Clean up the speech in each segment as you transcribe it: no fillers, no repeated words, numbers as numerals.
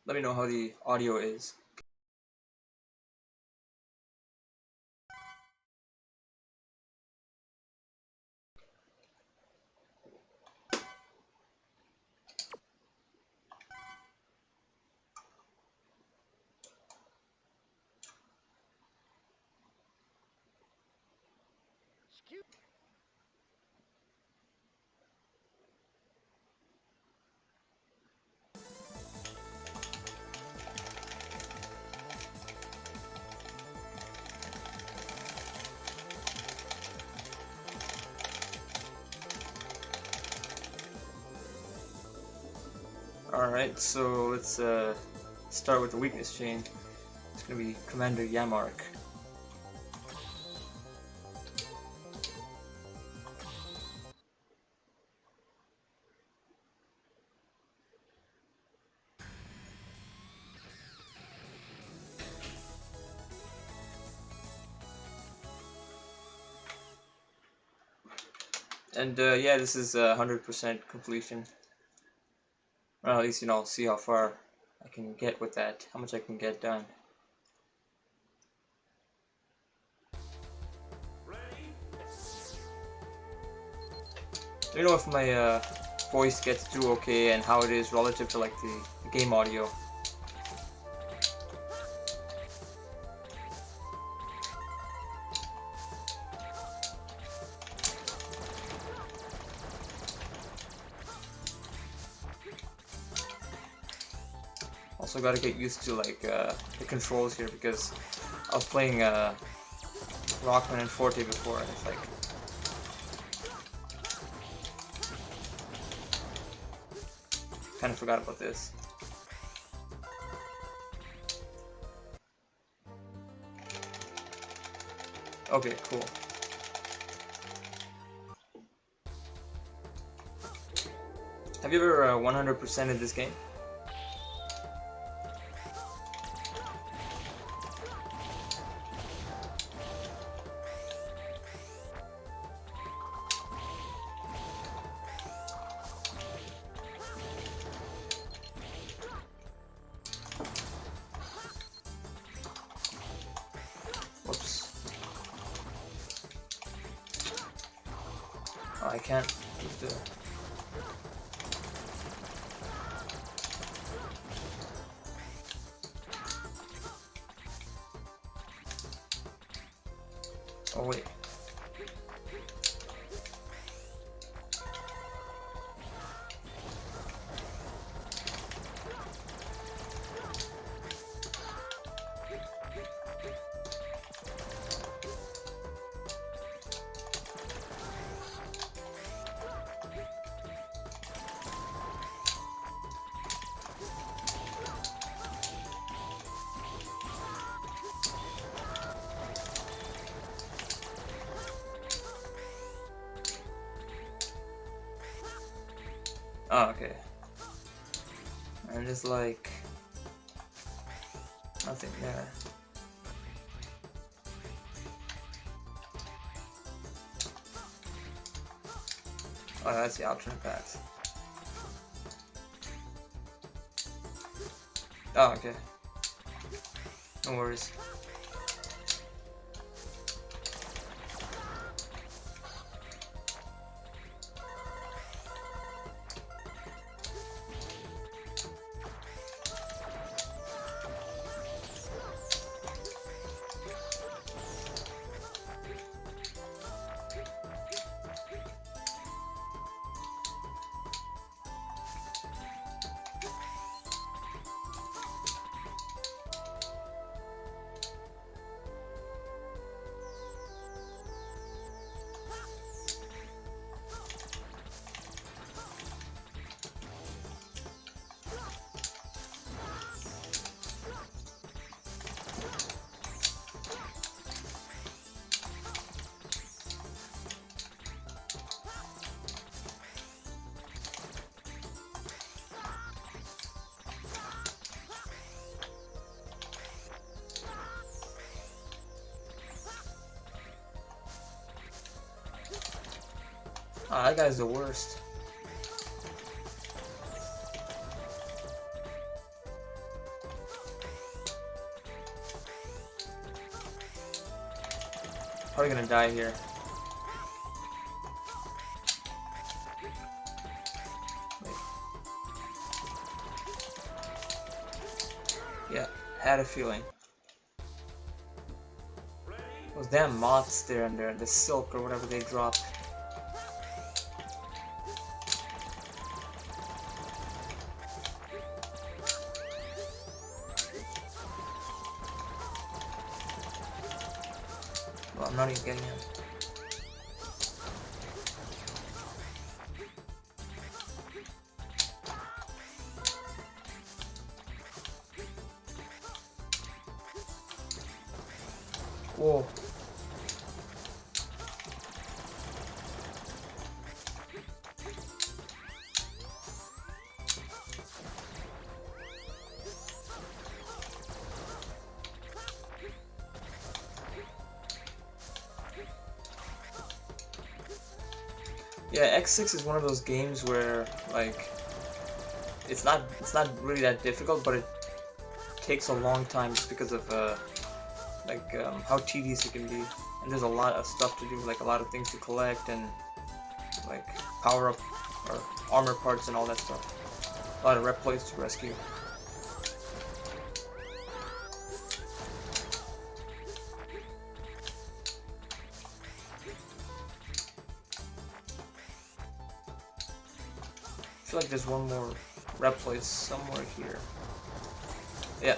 let me know how the audio is. Alright, so let's start with the weakness chain. It's gonna be Commander Yamark. And yeah, this is 100% completion. Well, at least, you know, I'll see how far I can get with that, how much I can get done. Let me know if my voice gets through okay and how it is relative to like the game audio. Also gotta get used to like the controls here because I was playing Rockman and Forte before and it's like kind of forgot about this. Okay, cool. Have you ever 100%ed this game? Whoops. Oh, I can't use the... Oh wait. Oh, okay. And it's like nothing there. Oh, that's the option path. Oh, okay. No worries. Oh, that guy's the worst. Probably gonna die here. Wait. Yeah, had a feeling. Those damn moths there and the silk or whatever they drop. Well, I'm not even getting him. Whoa. Yeah, X6 is one of those games where like it's not really that difficult, but it takes a long time just because of how tedious it can be. And there's a lot of stuff to do, like a lot of things to collect and like power up or armor parts and all that stuff. A lot of reploids to rescue. I feel like there's one more reploid somewhere here. Yeah.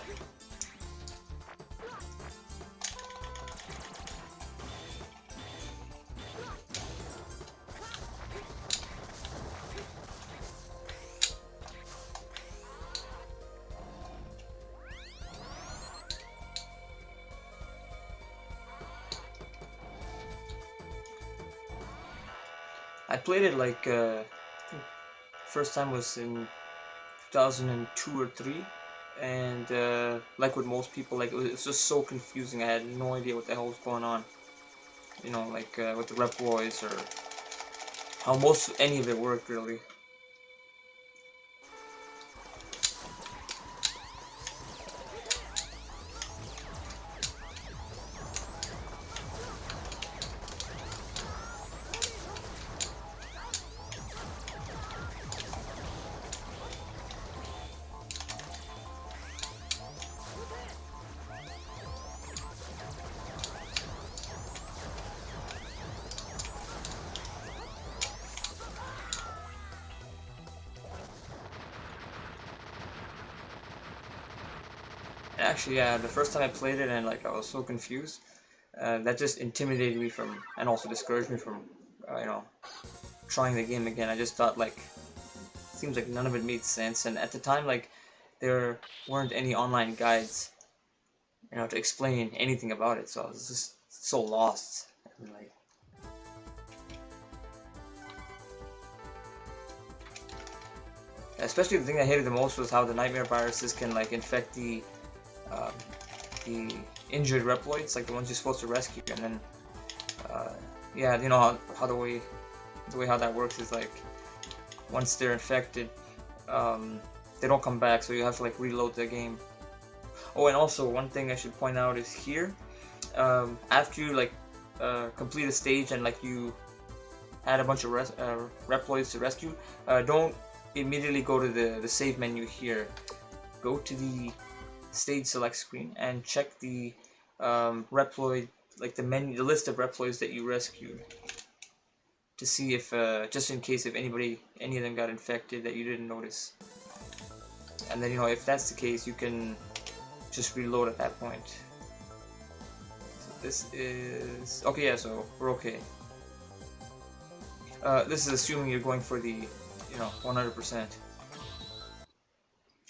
I played it like I think first time was in 2002 or 3, and like with most people, like it was just so confusing. I had no idea what the hell was going on. You know, like with the reploids or how any of it worked really. Actually, yeah, the first time I played it and like I was so confused, that just intimidated me from, and also discouraged me from, you know, trying the game again. I just thought like, seems like none of it made sense, and at the time like, there weren't any online guides, you know, to explain anything about it, so I was just so lost. And, like, especially the thing I hated the most was how the nightmare viruses can like infect the injured reploids, like the ones you're supposed to rescue, and then yeah, you know how the way how that works is like once they're infected, they don't come back, so you have to like reload the game. Oh, and also one thing I should point out is here, after you like complete a stage and like you had a bunch of reploids to rescue, don't immediately go to the save menu here. Go to the stage select screen and check the reploid, like the list of reploids that you rescued, to see if just in case if any of them got infected that you didn't notice. And then, you know, if that's the case, you can just reload at that point. So this is okay. Yeah, so we're okay. This is assuming you're going for the, you know, 100%.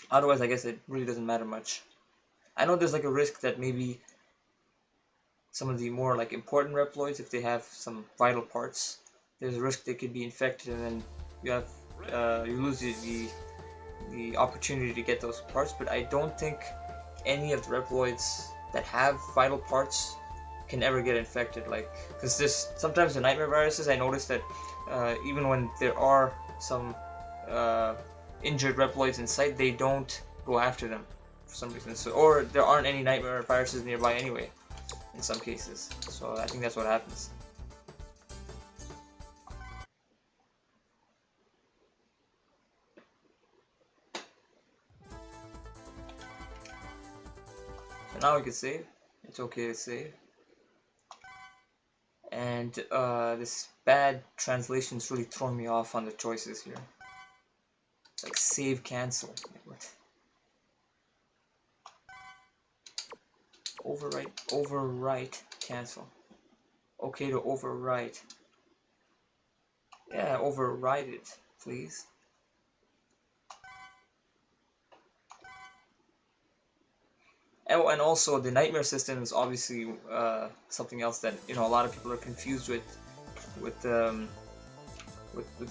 Otherwise, I guess it really doesn't matter much. I know there's like a risk that maybe some of the more like important reploids, if they have some vital parts, there's a risk they could be infected, and then you have you lose the opportunity to get those parts. But I don't think any of the reploids that have vital parts can ever get infected, like, because this sometimes the nightmare viruses, I noticed that even when there are some injured reploids in sight, they don't go after them for some reason. So, or there aren't any nightmare viruses nearby anyway. in some cases. So I think that's what happens. So now we can save. It's okay to save. And this bad translation's really thrown me off on the choices here. It's like save, cancel. Overwrite, cancel. Okay to overwrite. Yeah, override it, please. And also the nightmare system is obviously something else that a lot of people are confused with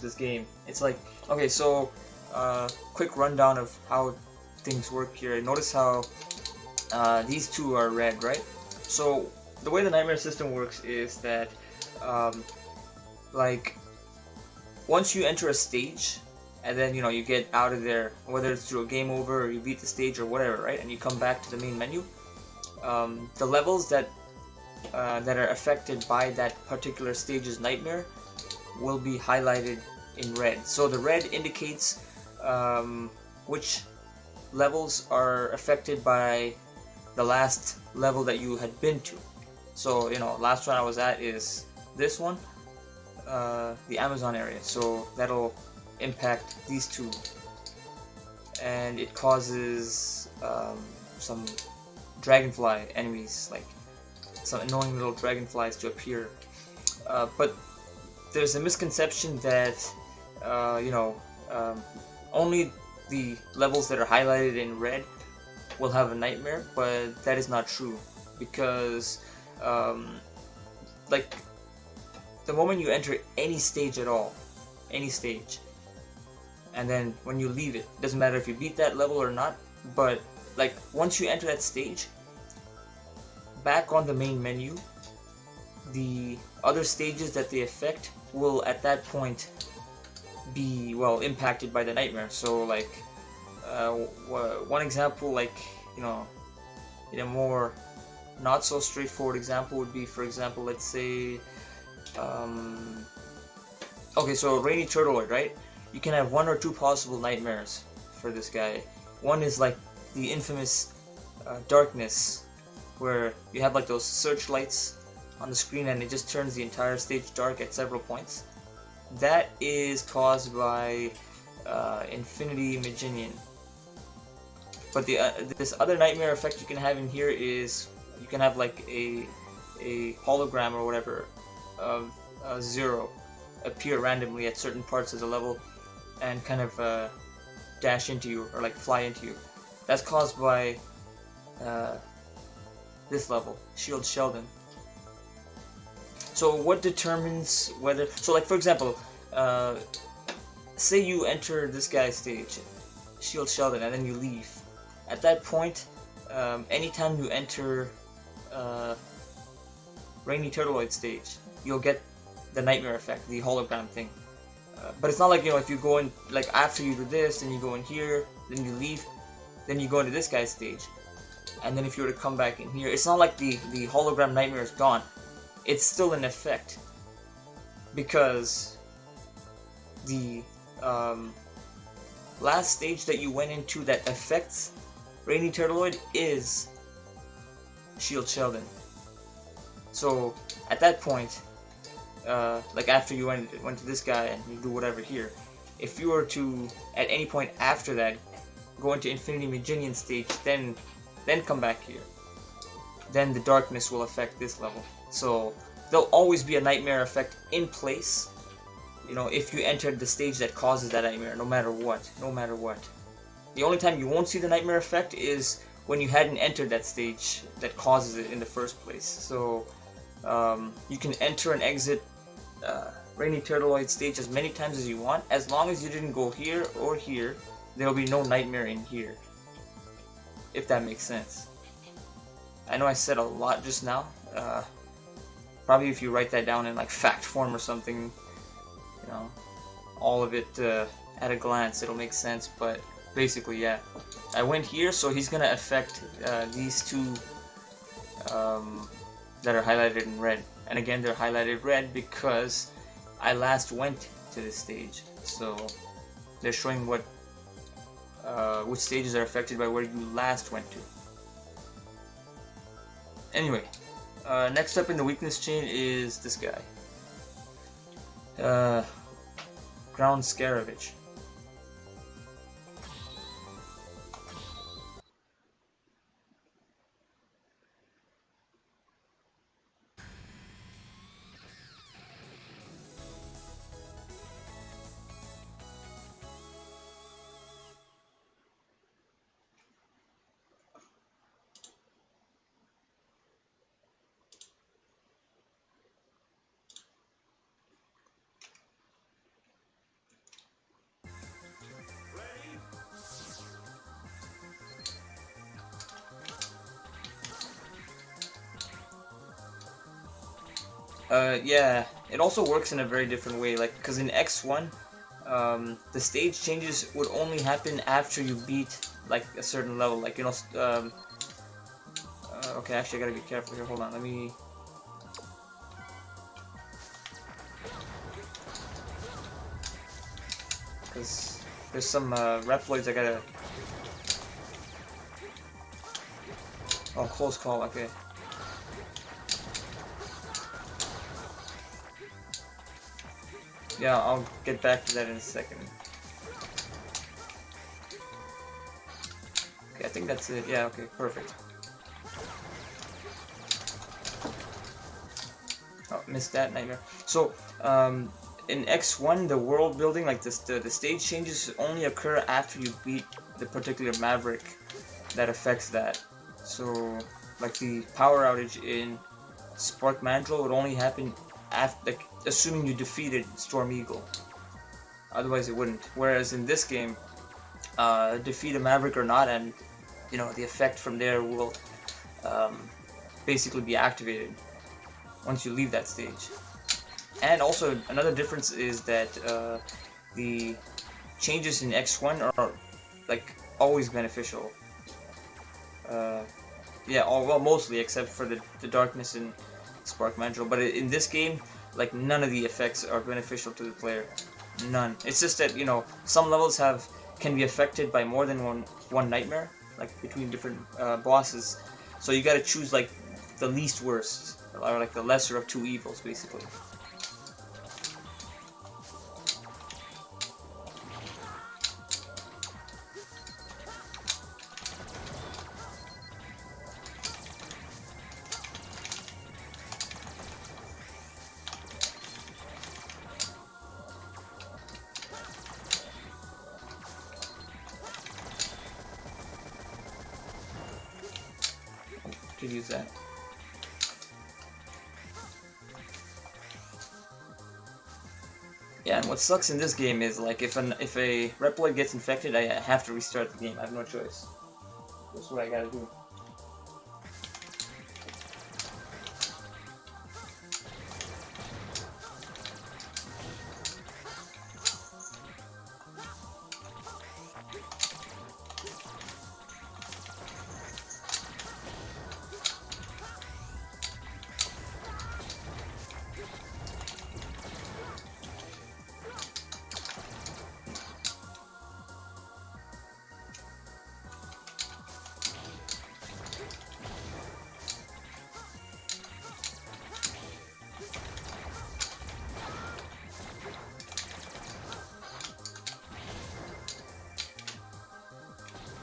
this game. It's like, okay, so quick rundown of how things work here. Notice how these two are red, right? So the way the nightmare system works is that like once you enter a stage and then you get out of there, whether it's through a game over or you beat the stage or whatever, right? And you come back to the main menu, the levels that are affected by that particular stage's nightmare will be highlighted in red. So the red indicates which levels are affected by the last level that you had been to. So last one I was at is this one, the Amazon area. So that'll impact these two, and it causes some dragonfly enemies, like some annoying little dragonflies to appear. But there's a misconception that only the levels that are highlighted in red will have a nightmare, but that is not true, because like the moment you enter any stage at all, any stage, and then when you leave it, doesn't matter if you beat that level or not, but like once you enter that stage, back on the main menu, the other stages that they affect will at that point be, well, impacted by the nightmare. So like one example, like in a more not so straightforward example would be, for example, let's say okay, so Rainy Turtleoid, right? You can have one or two possible nightmares for this guy. One is like the infamous darkness, where you have like those searchlights on the screen and it just turns the entire stage dark at several points. That is caused by Infinity Maginian. But this other nightmare effect you can have in here is you can have like a hologram or whatever of Zero appear randomly at certain parts of the level and kind of dash into you or like fly into you. That's caused by this level, Shield Sheldon. So what determines whether, so like for example, say you enter this guy's stage, Shield Sheldon, and then you leave. At that point, anytime you enter Rainy Turtleoid stage, you'll get the nightmare effect, the hologram thing. But it's not like, if you go in, like after you do this, then you go in here, then you leave, then you go into this guy's stage. And then if you were to come back in here, it's not like the hologram nightmare is gone. It's still in effect. Because the last stage that you went into that affects Rainy Turtleoid is Shield Sheldon. So at that point, like after you went to this guy and you do whatever here, if you were to at any point after that go into Infinity Maginian stage, then come back here, then the darkness will affect this level. So there'll always be a nightmare effect in place, if you entered the stage that causes that nightmare, no matter what. The only time you won't see the nightmare effect is when you hadn't entered that stage that causes it in the first place. So you can enter and exit Rainy Turtleoid stage as many times as you want, as long as you didn't go here or here. There will be no nightmare in here, if that makes sense. I know I said a lot just now. Probably if you write that down in like fact form or something, all of it at a glance, it'll make sense. But basically, yeah, I went here, so he's gonna affect these two that are highlighted in red. And again, they're highlighted red because I last went to this stage. So they're showing what which stages are affected by where you last went to. Anyway, next up in the weakness chain is this guy. Ground Scaravich. Yeah, it also works in a very different way, like, because in X1, the stage changes would only happen after you beat, like, a certain level, like, you know, okay, actually I gotta be careful here, hold on, let me... Because there's some, reploids I gotta... Oh, close call, okay. Yeah, I'll get back to that in a second. Okay, I think that's it. Yeah, okay, perfect. Oh, missed that nightmare. So, in X1, the world building, like this, the stage changes only occur after you beat the particular Maverick that affects that. So, like the power outage in Spark Mandrill would only happen after, like, assuming you defeated Storm Eagle. Otherwise, it wouldn't. Whereas in this game, defeat a Maverick or not, and you know the effect from there will basically be activated once you leave that stage. And also another difference is that the changes in X1 are like always beneficial. Yeah, well, mostly except for the darkness in Spark Mandrill. But in this game, like none of the effects are beneficial to the player. None. It's just that, you know, some levels can be affected by more than one nightmare, like between different bosses. So you gotta choose like the least worst, or like the lesser of two evils, basically. To use that. Yeah, and what sucks in this game is like if a reploid gets infected, I have to restart the game. I have no choice. That's what I gotta do.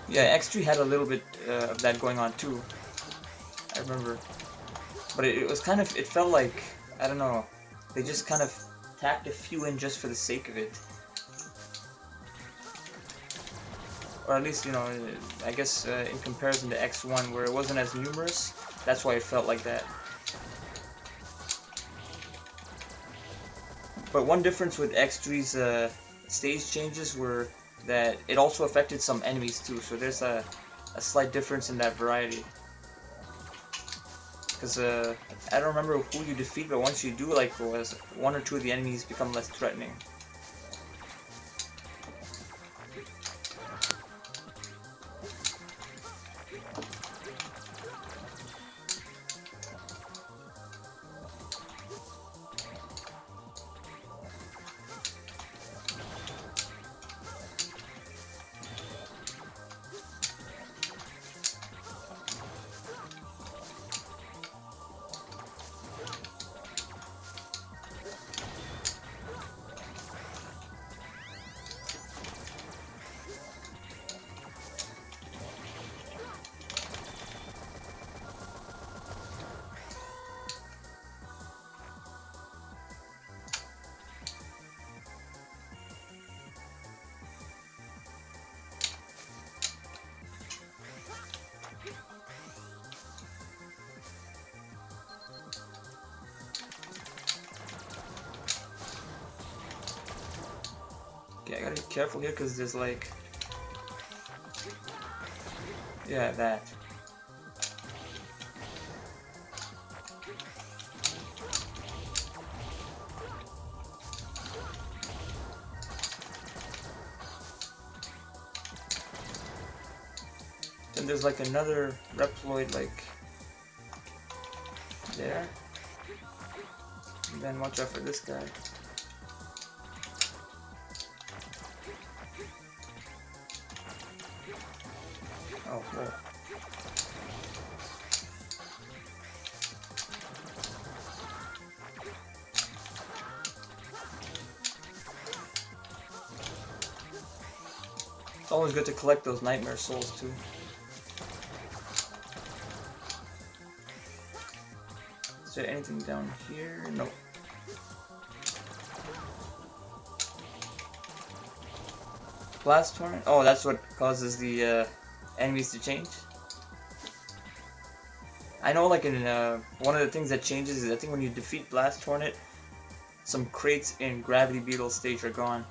Yeah, X3 had a little bit of that going on too. I remember, but it was kind of, it felt like, I don't know, they just kind of tacked a few in just for the sake of it. Or at least, you know, I guess in comparison to X1 where it wasn't as numerous, that's why it felt like that. But one difference with X3's stage changes were that it also affected some enemies too, so there's a slight difference in that variety. Because I don't remember who you defeat, but once you do, like, one or two of the enemies become less threatening. Okay, I gotta be careful here because there's like, yeah, that. Then there's like another reploid like there. And then watch out for this guy. Oh, whoa. It's always good to collect those nightmare souls too. Is there anything down here? No. Blast torrent? Oh, that's what causes the enemies to change? I know, like in one of the things that changes is I think when you defeat Blast Tornado, some crates in Gravity Beetle stage are gone.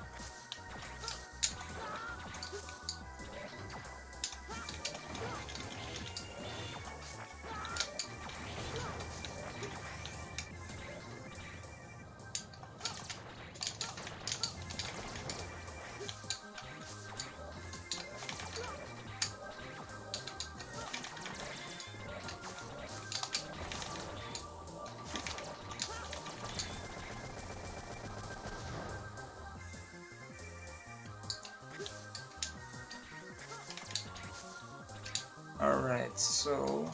Alright, so...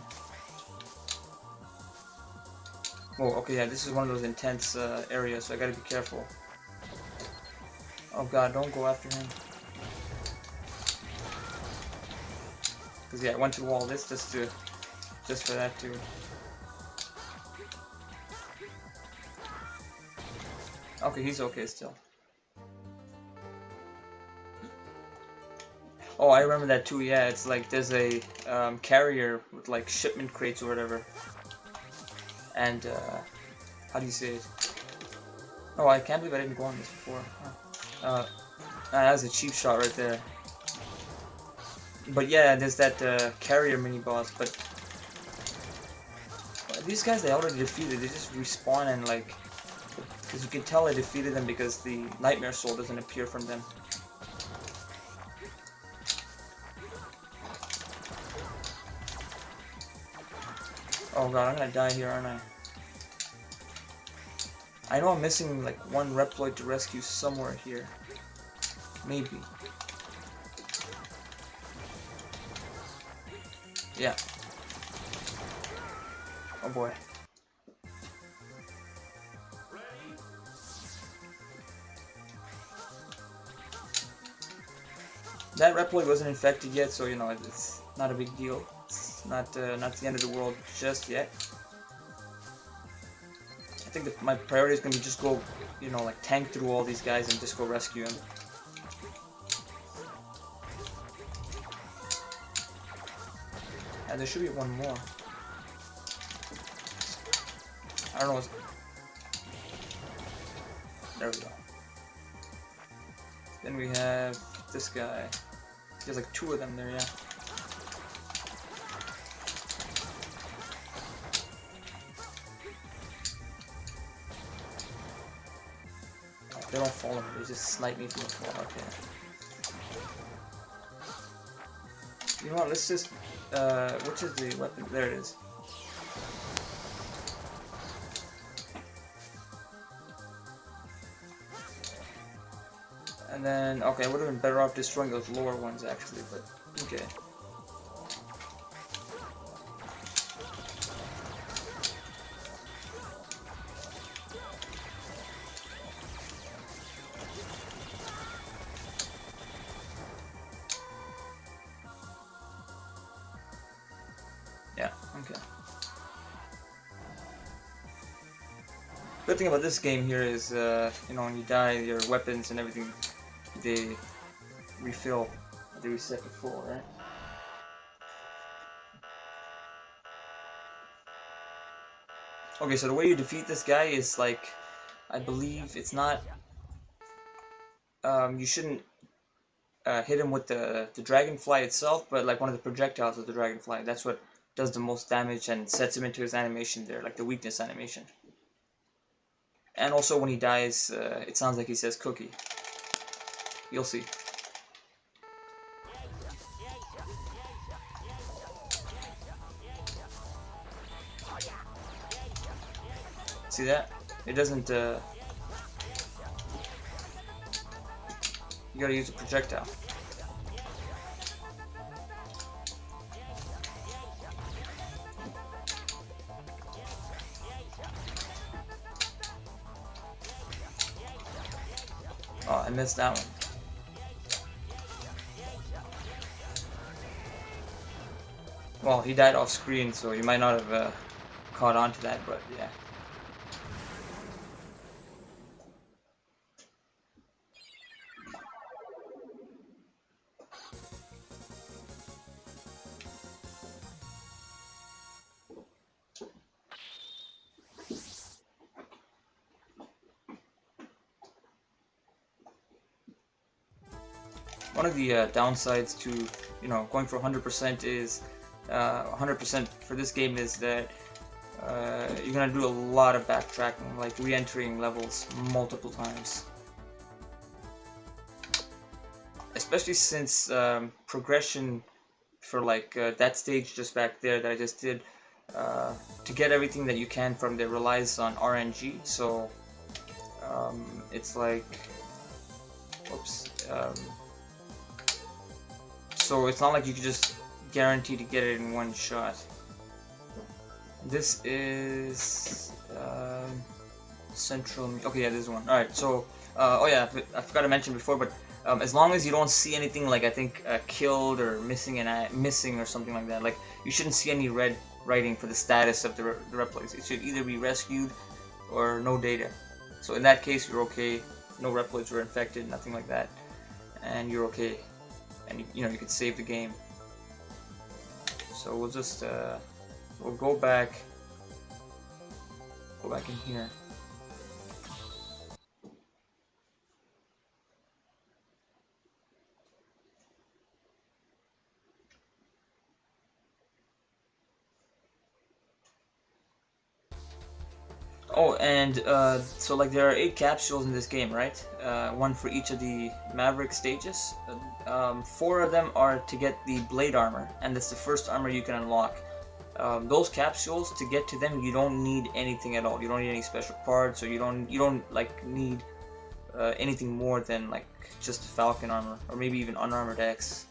Oh, okay, yeah, this is one of those intense areas, so I gotta be careful. Oh god, don't go after him. Because yeah, I went through all this just for that too. Okay, he's okay still. Oh, I remember that too, yeah, it's like there's a carrier with like shipment crates or whatever. And, how do you say it? Oh, I can't believe I didn't go on this before. Huh. That was a cheap shot right there. But yeah, there's that carrier mini-boss, but these guys they already defeated, they just respawn and like... Because you can tell I defeated them because the Nightmare Soul doesn't appear from them. Oh god, I'm gonna die here, aren't I? I know I'm missing like one reploid to rescue somewhere here. Maybe. Yeah. Oh boy. That reploid wasn't infected yet, so you know it's not a big deal. It's not not the end of the world just yet. I think that my priority is going to be just go, you know, like tank through all these guys and just go rescue them. And there should be one more. I don't know what's... There we go. Then we have this guy. There's like two of them there, yeah. They don't follow me, they just snipe me from afar. Okay. You know what, let's just, which is the weapon? There it is. And then, okay, I would have been better off destroying those lower ones actually, but, okay. Yeah, okay. Good thing about this game here is, you know, when you die, your weapons and everything, they refill, they reset to full, right? Okay, so the way you defeat this guy is like, I believe it's not, you shouldn't hit him with the dragonfly itself, but like one of the projectiles of the dragonfly. That's what does the most damage and sets him into his animation there, like the weakness animation. And also when he dies, it sounds like he says cookie. You'll see. See that? It doesn't, you gotta use a projectile. Oh, I missed that one. Well, he died off screen, so you might not have caught on to that, but yeah. One of the downsides to, going for 100% is 100% for this game is that you're gonna do a lot of backtracking, like re-entering levels multiple times. Especially since progression for like that stage just back there that I just did, to get everything that you can from there relies on RNG. So it's like, whoops. So it's not like you can just guarantee to get it in one shot. This is central. Okay, yeah, this is one. All right, so oh yeah, I forgot to mention before, but as long as you don't see anything like I think killed or missing or something like that, like you shouldn't see any red writing for the status of the reploids. It should either be rescued or no data. So in that case, you're okay. No reploids were infected, nothing like that, and you're okay. And you can save the game. So we'll just we'll go back in here. Oh, and so like there are 8 capsules in this game, right? One for each of the Maverick stages. 4 of them are to get the blade armor, and that's the first armor you can unlock. Those capsules, to get to them, you don't need anything at all. You don't need any special parts, or you don't like need anything more than like just Falcon armor, or maybe even unarmored X.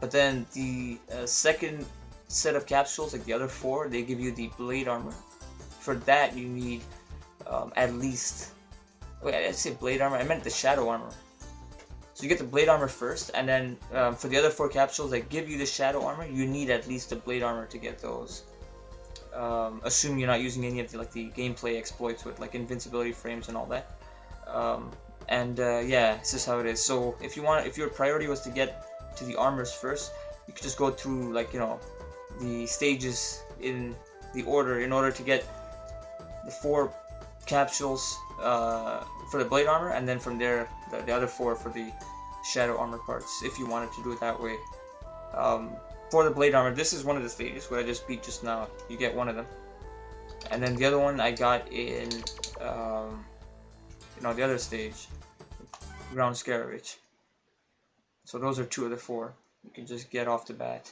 But then the second set of capsules, like the other 4, they give you the blade armor. For that you need at least, wait, I didn't say blade armor, I meant the shadow armor. So you get the blade armor first, and then for the other 4 capsules that give you the shadow armor, you need at least the blade armor to get those. Assuming you're not using any of the gameplay exploits with like invincibility frames and all that. Yeah, it's just how it is. So if your priority was to get to the armors first, you could just go through the stages in the order in order to get the 4 capsules for the blade armor, and then from there the other 4 for the shadow armor parts, if you wanted to do it that way. For the blade armor, this is one of the stages where I just beat just now. You get one of them, and then the other one I got in the other stage, ground Scaravich. So those are 2 of the 4 you can just get off the bat.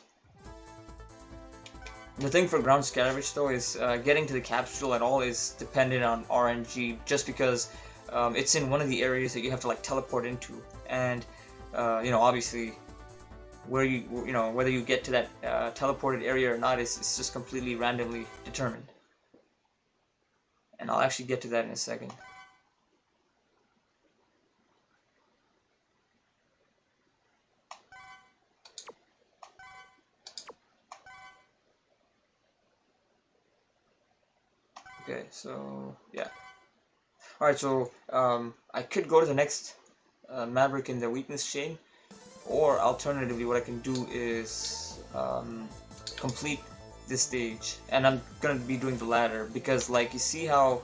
The thing for ground Scaravich though is getting to the capsule at all is dependent on RNG, just because it's in one of the areas that you have to like teleport into, and obviously whether you get to that teleported area or not is just completely randomly determined. And I'll actually get to that in a second. Okay, so yeah. Alright, so I could go to the next Maverick in the weakness chain, or alternatively what I can do is complete this stage, and I'm gonna be doing the latter because like you see how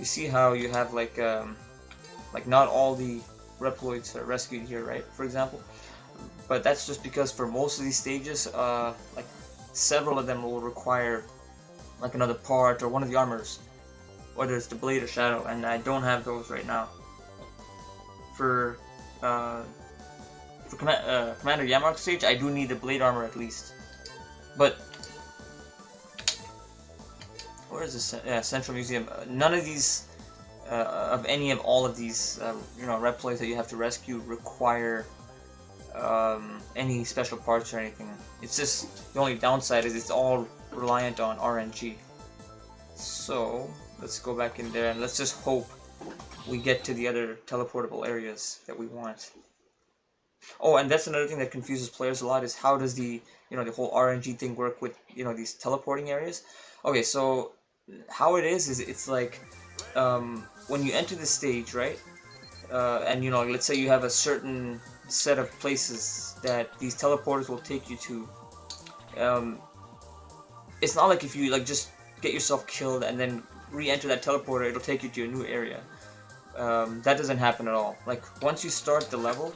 you have like Like not all the reploids are rescued here, right? For example, but that's just because for most of these stages, like several of them will require like another part or one of the armors, whether it's the blade or shadow, and I don't have those right now. For Commander Yamark stage, I do need the blade armor at least. But where is this? Central Museum. None of these, of any of all of these, you know, reploids that you have to rescue require any special parts or anything. It's just the only downside is it's all reliant on RNG. So let's go back in there and let's just hope we get to the other teleportable areas that we want. Oh, and that's another thing that confuses players a lot is how does the, you know, the whole RNG thing work with, you know, these teleporting areas. Okay, so how it is it's like when you enter the stage, right? And you know, let's say you have a certain set of places that these teleporters will take you to. It's not like if you like just get yourself killed and then re-enter that teleporter, it'll take you to a new area. That doesn't happen at all. Like once you start the level,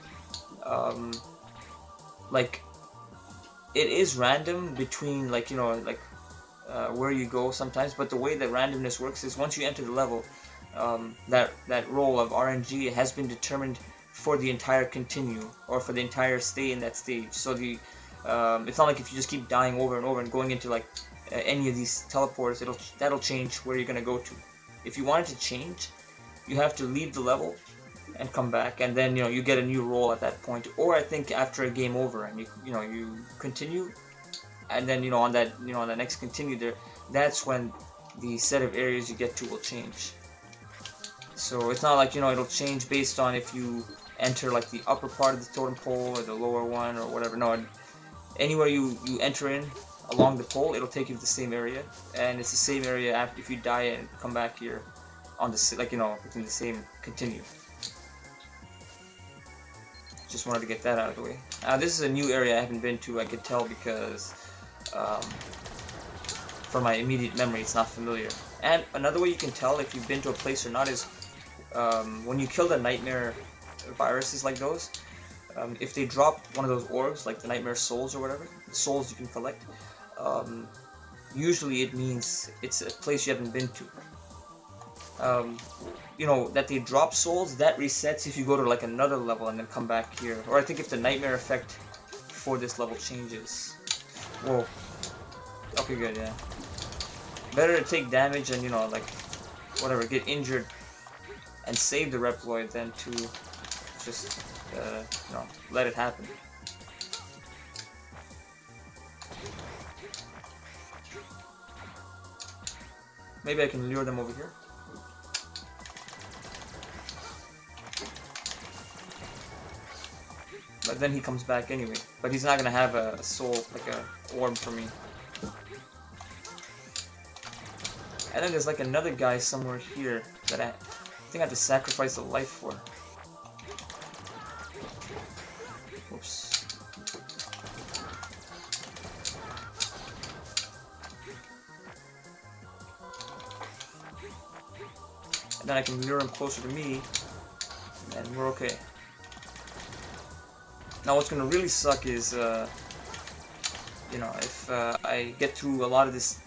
like it is random between like, you know, like where you go sometimes, but the way that randomness works is once you enter the level, that roll of RNG has been determined for the entire continue or for the entire stay in that stage. So the it's not like if you just keep dying over and over and going into like any of these teleporters, that'll change where you're gonna go to. If you want it to change, you have to leave the level and come back, and then you know you get a new role at that point. Or I think after a game over and you continue, and then on that on the next continue there, that's when the set of areas you get to will change. So it's not like it'll change based on if you enter like the upper part of the totem pole or the lower one or whatever. No, anywhere you enter in along the pole, it'll take you to the same area, and it's the same area after if you die and come back here on the within the same continue. Just wanted to get that out of the way. This is a new area I haven't been to. I could tell because for my immediate memory, it's not familiar. And another way you can tell if you've been to a place or not is when you kill the nightmare viruses like those. If they drop one of those orbs, like the nightmare souls or whatever, the souls you can collect, usually it means it's a place you haven't been to. That they drop souls, that resets if you go to like another level and then come back here. Or I think if the nightmare effect for this level changes. Whoa. Okay, good, yeah. Better to take damage and, like, whatever, get injured and save the reploid than to just, let it happen. Maybe I can lure them over here. But then he comes back anyway. But he's not gonna have a soul, like a orb for me. And then there's like another guy somewhere here that I think I have to sacrifice a life for. Oops. And then I can lure him closer to me, and we're okay. Now what's gonna really suck is, if I get through a lot of this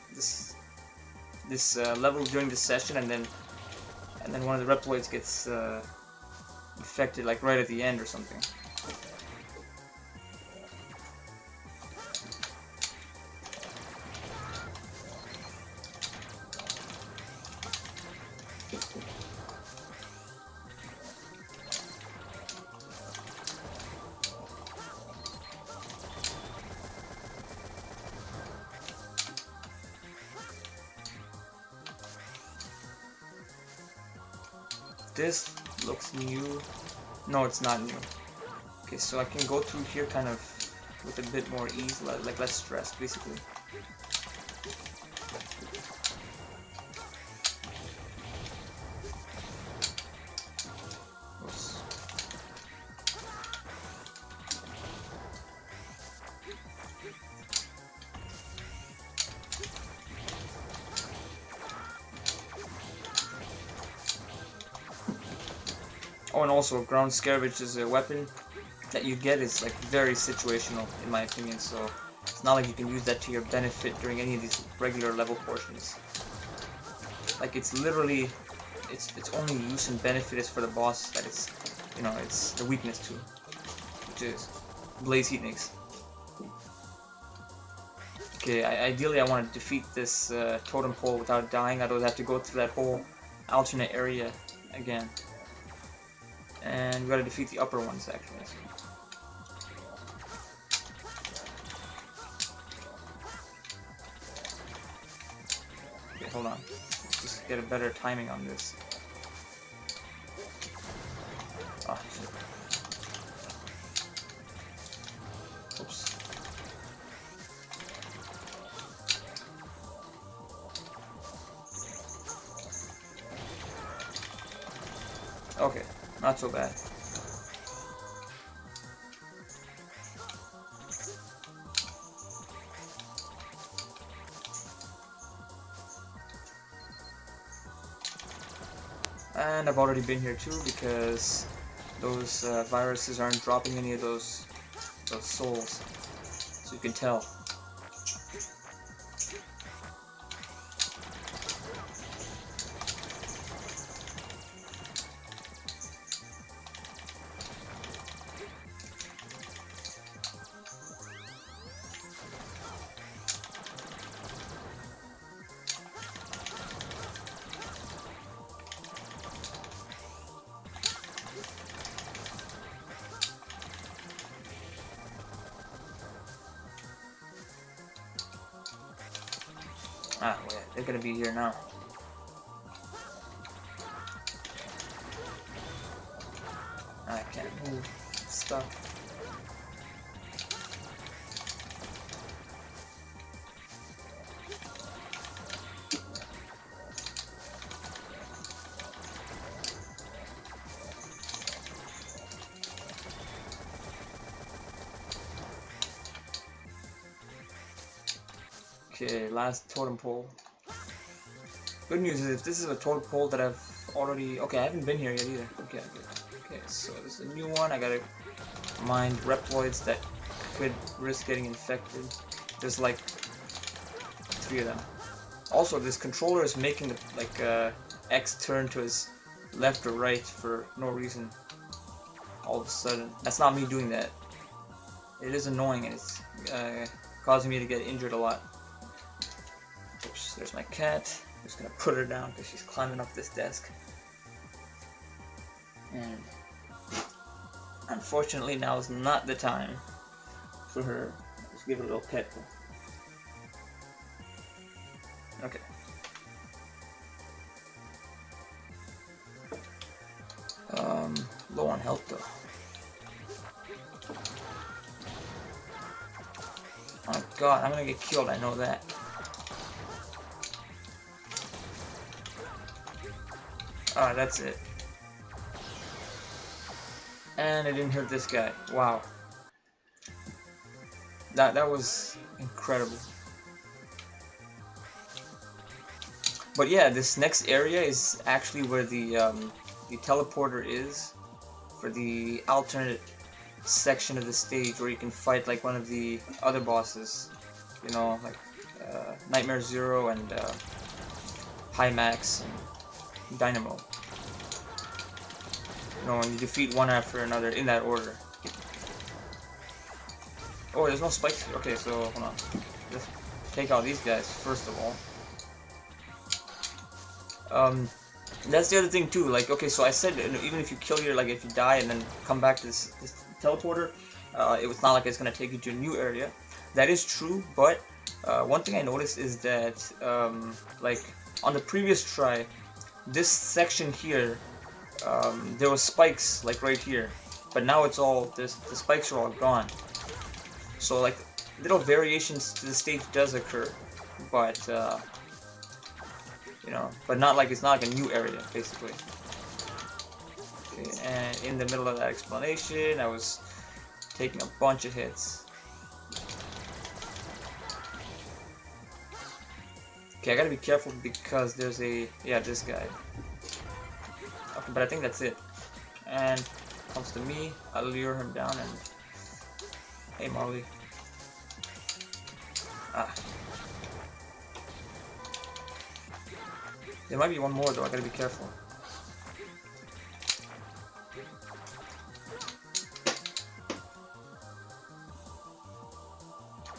level during this session, and then one of the reploids gets infected, like right at the end or something. This looks new. No, it's not new. Okay, so I can go through here kind of with a bit more ease, like less stress, basically. Oops. Oh, and also ground Scaravich is a weapon that you get is like very situational in my opinion, so it's not like you can use that to your benefit during any of these regular level portions. Like it's literally, its only use and benefit is for the boss that it's, you know, it's the weakness to, which is Blaze Heatniks. Okay, ideally I want to defeat this totem pole without dying, otherwise I have to go through that whole alternate area again. And we gotta defeat the upper ones actually. Okay, hold on. Let's just get a better timing on this. Oh, shit. Oops. Okay, not so bad. And I've already been here too because those viruses aren't dropping any of those souls, so you can tell. Ah, wait, they're gonna be here now. I can't move. Stuck. Okay, last totem pole. Good news is if this is a totem pole that I've already... Okay, I haven't been here yet either. Okay, good. Okay, so this is a new one. I gotta mind reploids that could risk getting infected. There's like 3 of them. Also, this controller is making the X turn to his left or right for no reason. All of a sudden, that's not me doing that. It is annoying and it's causing me to get injured a lot. Oops, there's my cat. I'm just gonna put her down because she's climbing up this desk. And unfortunately, now is not the time for her. Let's give her a little pet. Okay. Low on health though. Oh god, I'm gonna get killed, I know that. Ah, that's it. And it didn't hurt this guy. Wow. That was incredible. But yeah, this next area is actually where the teleporter is for the alternate section of the stage where you can fight like one of the other bosses, you know, like Nightmare Zero and High Max and Dynamo. You know, and you defeat one after another in that order. Oh, there's no spikes here. Okay, so hold on. Let's take out these guys first of all. That's the other thing too. Like, okay, so I said even if you kill your, like, if you die and then come back to this teleporter, it was not like it's gonna take you to a new area. That is true, but one thing I noticed is that like on the previous try, this section here, there was spikes like right here, but now it's all the spikes are all gone. So like little variations to the stage does occur, but you know, but not like it's not like a new area basically. Okay, and in the middle of that explanation, I was taking a bunch of hits. Okay, I gotta be careful because there's a, yeah, this guy. Okay, but I think that's it. and comes to me. I'll lure him down and hey Molly. Ah. There might be one more though, I gotta be careful.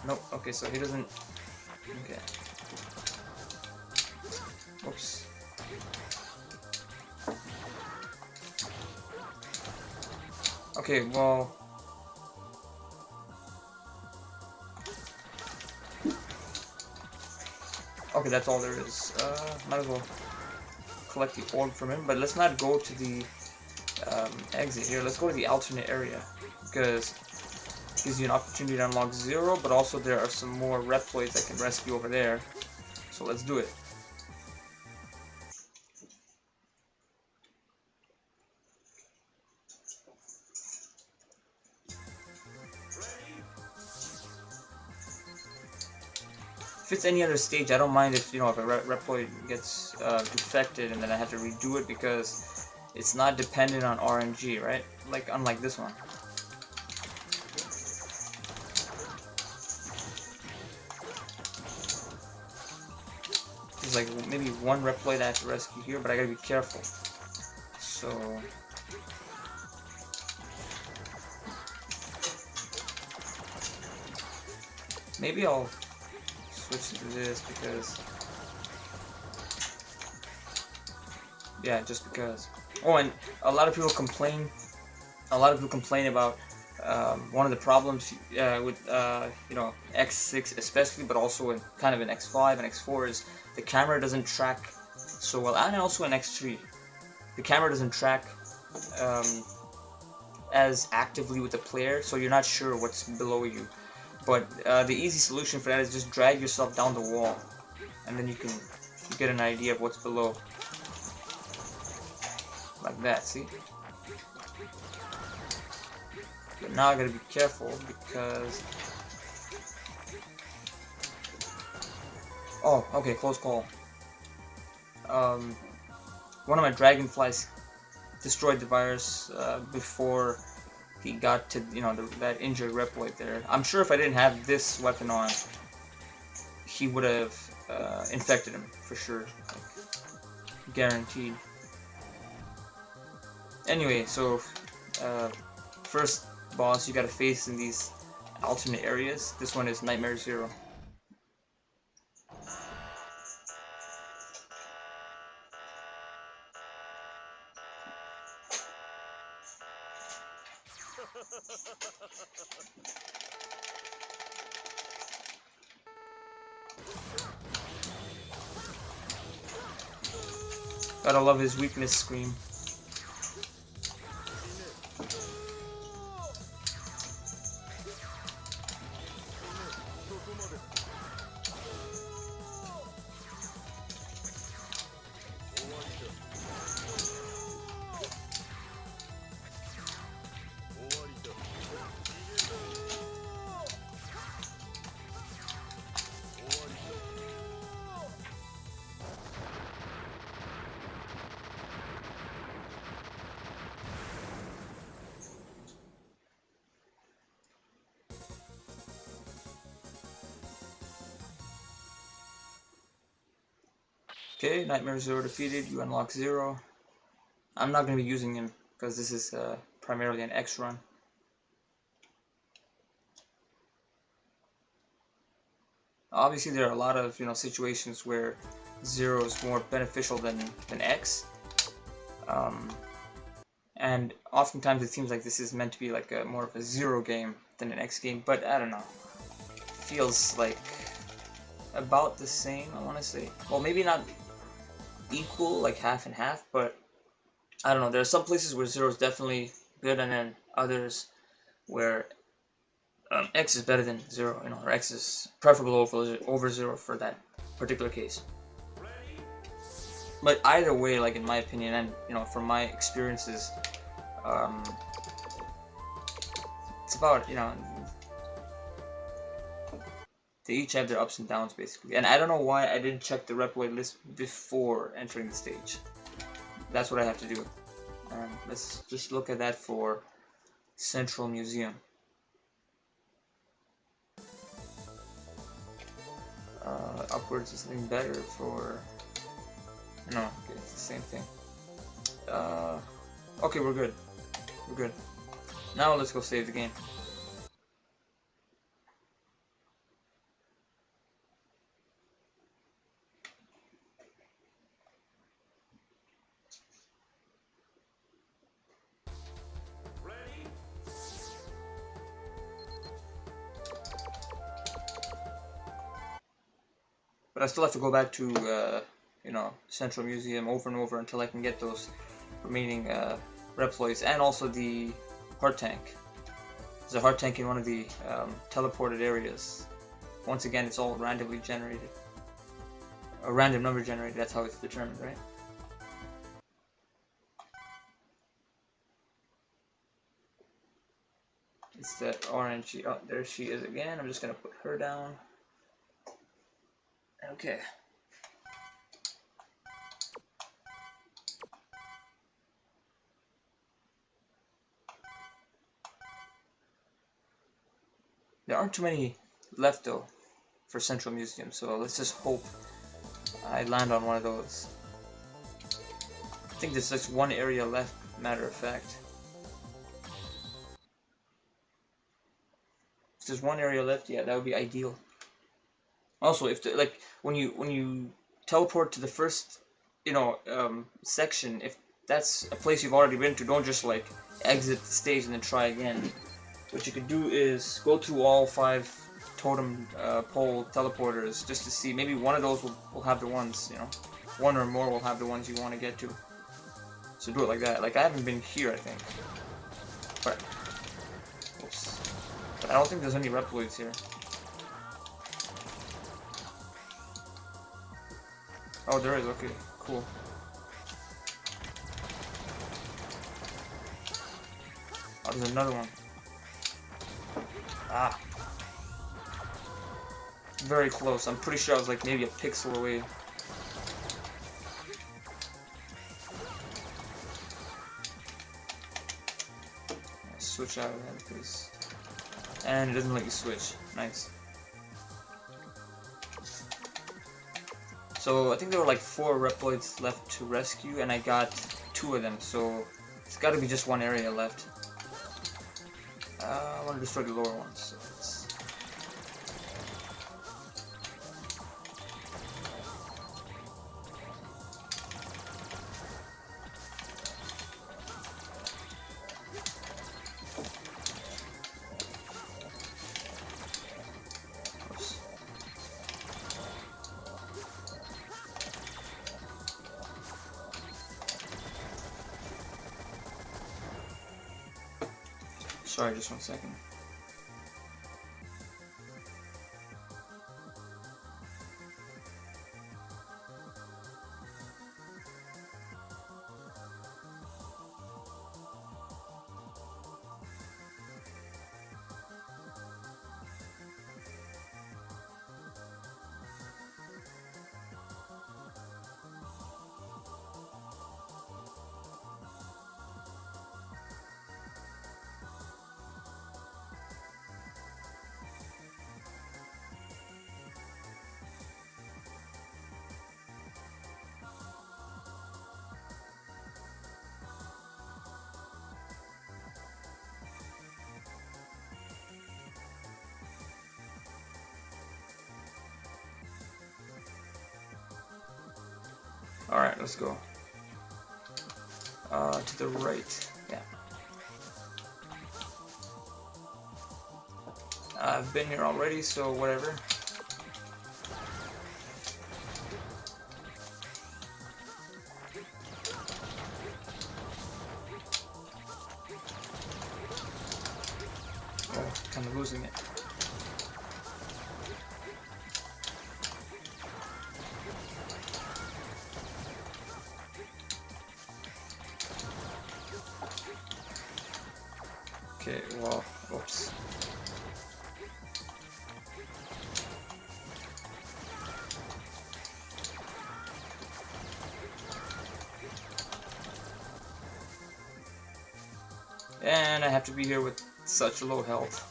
Nope, okay, so he doesn't... Okay. Oops. Okay, well... Okay, that's all there is. Might as well collect the orb from him, but let's not go to the exit here. Let's go to the alternate area, because it gives you an opportunity to unlock 0, but also there are some more reploids I can rescue over there. So let's do it. If it's any other stage, I don't mind if, you know, if a reploid gets infected and then I have to redo it, because it's not dependent on RNG, right? Like, unlike this one. There's like maybe one reploid I have to rescue here, but I gotta be careful. So... maybe I'll switch to this because... yeah, just because. Oh, and a lot of people complain about one of the problems with you know, X6 especially, but also in kind of in X5 and X4 is the camera doesn't track so well, and also in X3 the camera doesn't track as actively with the player, so you're not sure what's below you. But the easy solution for that is just drag yourself down the wall, and then you get an idea of what's below. Like that, see? But now I gotta be careful because... oh, okay, close call. One of my dragonflies destroyed the virus before he got to, you know, that injured reploid there. I'm sure if I didn't have this weapon on, he would have infected him for sure, like, guaranteed. Anyway, so first boss you gotta face in these alternate areas. This one is Nightmare 0. Gotta love his weakness scream. Okay, Nightmare 0 defeated, you unlock 0. I'm not going to be using him because this is primarily an X run. Obviously there are a lot of, you know, situations where 0 is more beneficial than X. And oftentimes it seems like this is meant to be like more of a 0 game than an X game, but I don't know. It feels like about the same, I want to say. Well, maybe not equal, like half and half, but I don't know. There are some places where 0 is definitely good, and then others where X is better than 0, you know, or X is preferable over 0 for that particular case. But either way, like in my opinion, and you know, from my experiences, it's about, you know, they each have their ups and downs basically. And I don't know why I didn't check the reploid list before entering the stage. That's what I have to do. And let's just look at that for Central Museum. Upwards is something better for... No, okay, it's the same thing. Okay, we're good. We're good. Now let's go save the game. But I still have to go back to, you know, Central Museum over and over until I can get those remaining reploids and also the heart tank. There's a heart tank in one of the teleported areas. Once again, it's all randomly generated. A random number generated, that's how it's determined, right? It's that RNG. Oh, there she is again. I'm just gonna put her down. Okay. There aren't too many left though for Central Museum, so let's just hope I land on one of those. I think there's just one area left, matter of fact. If there's one area left, yeah, that would be ideal. Also, if the, like when you teleport to the first, you know, section, if that's a place you've already been to, don't just like exit the stage and then try again. What you could do is go through all 5 totem pole teleporters just to see. Maybe one of those will have the ones, you know, one or more will have the ones you want to get to. So do it like that. Like I haven't been here, I think, but oops. But I don't think there's any reploids here. Oh, there is. Okay, cool. Oh, there's another one. Ah. Very close. I'm pretty sure I was like maybe a pixel away. Switch out of that, please. And it doesn't let you switch. Nice. So I think there were like 4 reploids left to rescue, and I got 2 of them. So it's got to be just one area left. I want to destroy the lower ones. So let's... Oops. Sorry, just 1 second. Alright, let's go. To the right. Yeah. I've been here already, so whatever. Oh, kind of losing it. Okay, well, oops. And I have to be here with such low health.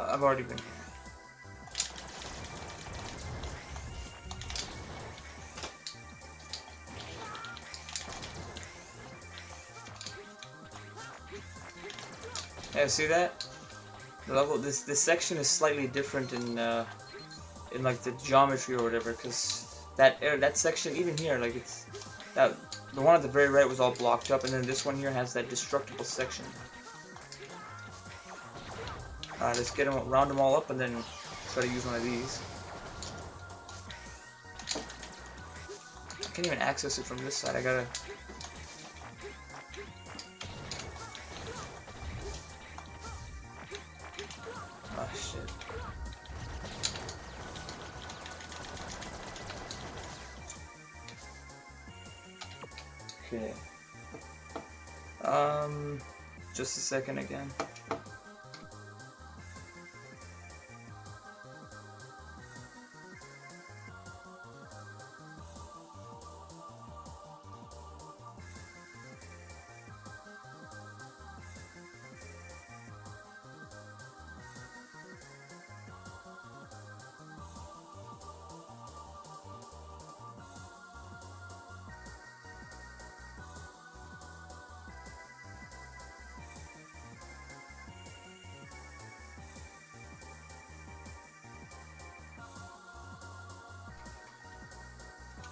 I've already been here. Yeah, see that? The level, this section is slightly different in like the geometry or whatever, because that section, even here, like it's that the one at the very right was all blocked up, and then this one here has that destructible section. Let's get them, round them all up, and then try to use one of these. I can't even access it from this side. I gotta. Oh shit. Okay. Just a second again.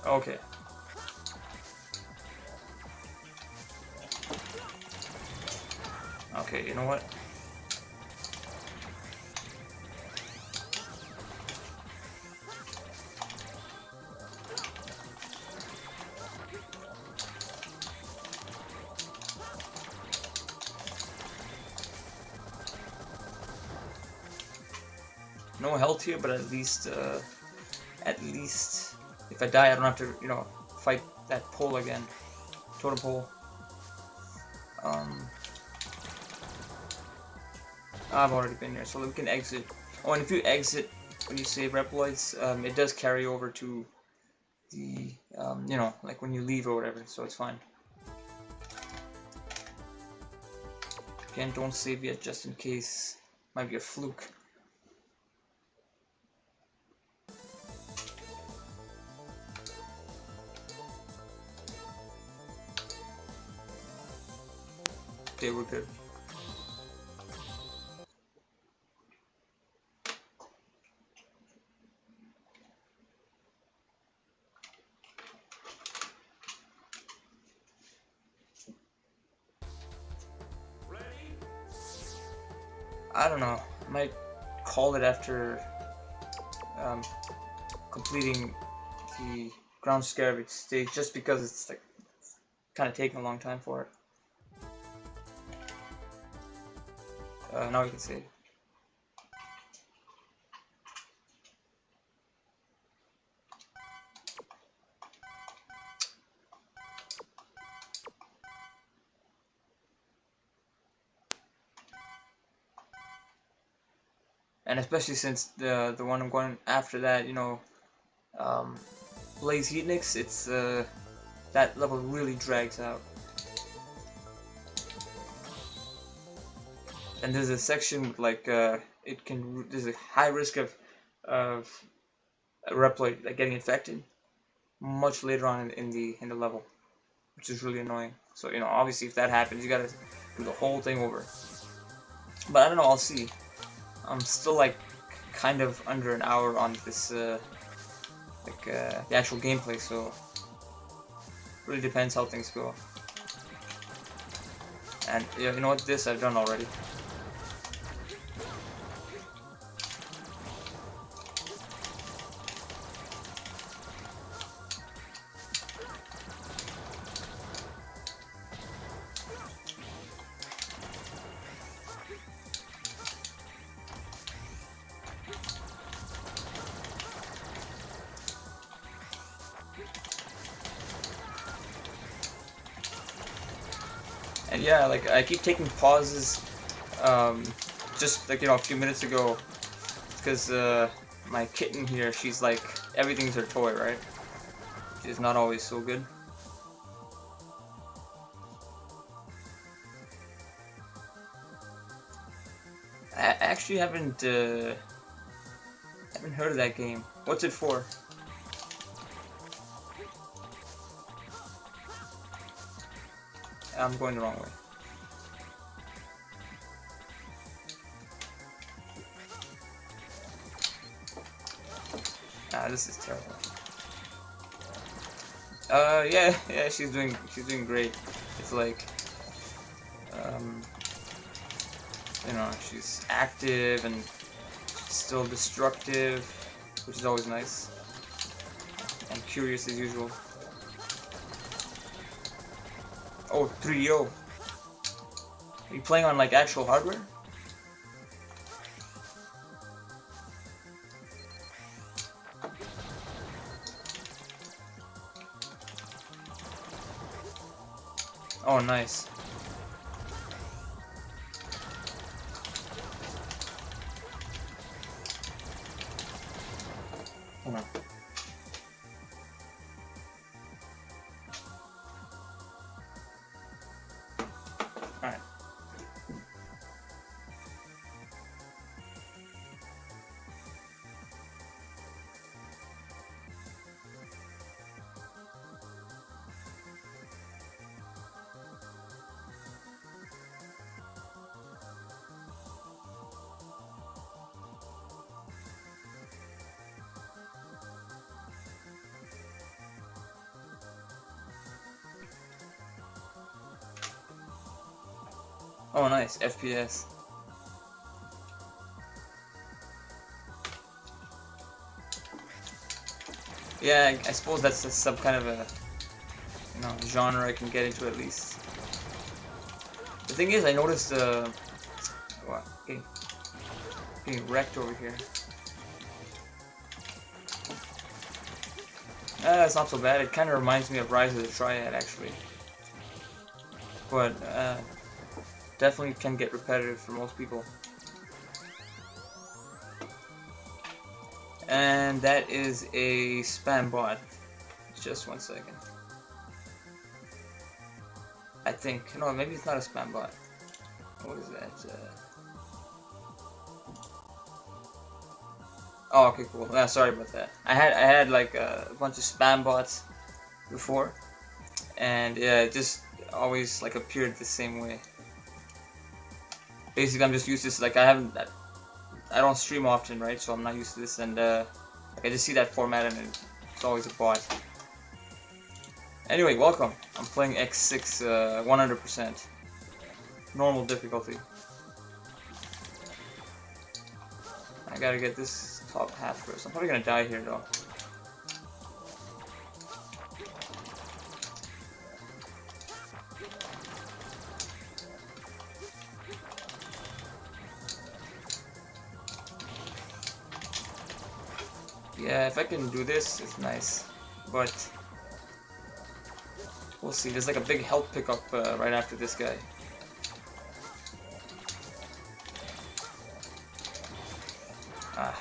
Okay. Okay, you know what? No health here, but at least if I die, I don't have to, you know, fight that pole again, totem pole. I've already been here, so we can exit. Oh, and if you exit when you save reploids, it does carry over to the, you know, like when you leave or whatever, so it's fine. Again, don't save yet, just in case. Might be a fluke. Okay, we're good. I don't know. I might call it after completing the ground Scaravich stage, just because it's like kind of taking a long time for it. Now we can save. And especially since the one I'm going after that, you know, Blaze Heatniks, it's that level really drags out. And there's a section like there's a high risk of a reploid like getting infected much later on in the level, which is really annoying. So, you know, obviously if that happens, you gotta do the whole thing over. But I don't know, I'll see. I'm still like kind of under an hour on this the actual gameplay, so really depends how things go. And yeah, you know what, this I've done already. And yeah, like I keep taking pauses, just like, you know, a few minutes ago, because my kitten here, she's like, everything's her toy, right? She's not always so good. I actually haven't heard of that game. What's it for? I'm going the wrong way. Ah, this is terrible. Yeah, she's doing great. It's like, you know, she's active and still destructive, which is always nice. And curious as usual. Oh, 3.0. Are you playing on like actual hardware? Oh, nice. Hold on. Alright. Oh, nice. FPS. Yeah, I suppose that's some kind of a, you know, genre I can get into at least. The thing is, I noticed what, getting wrecked over here. It's not so bad. It kind of reminds me of Rise of the Triad, actually. But definitely can get repetitive for most people. And that is a spam bot. Just 1 second. I think. No, maybe it's not a spam bot. What is that? Oh, okay, cool. Sorry about that. I had like a bunch of spam bots before, and yeah, it just always like appeared the same way. Basically, I'm just used to this. Like I don't stream often, right? So I'm not used to this, and like I just see that format, and it's always a bot. Anyway, welcome. I'm playing X6 100%. Normal difficulty. I gotta get this top half first. I'm probably gonna die here though. Yeah, if I can do this, it's nice. But we'll see. There's like a big health pickup right after this guy. Ah,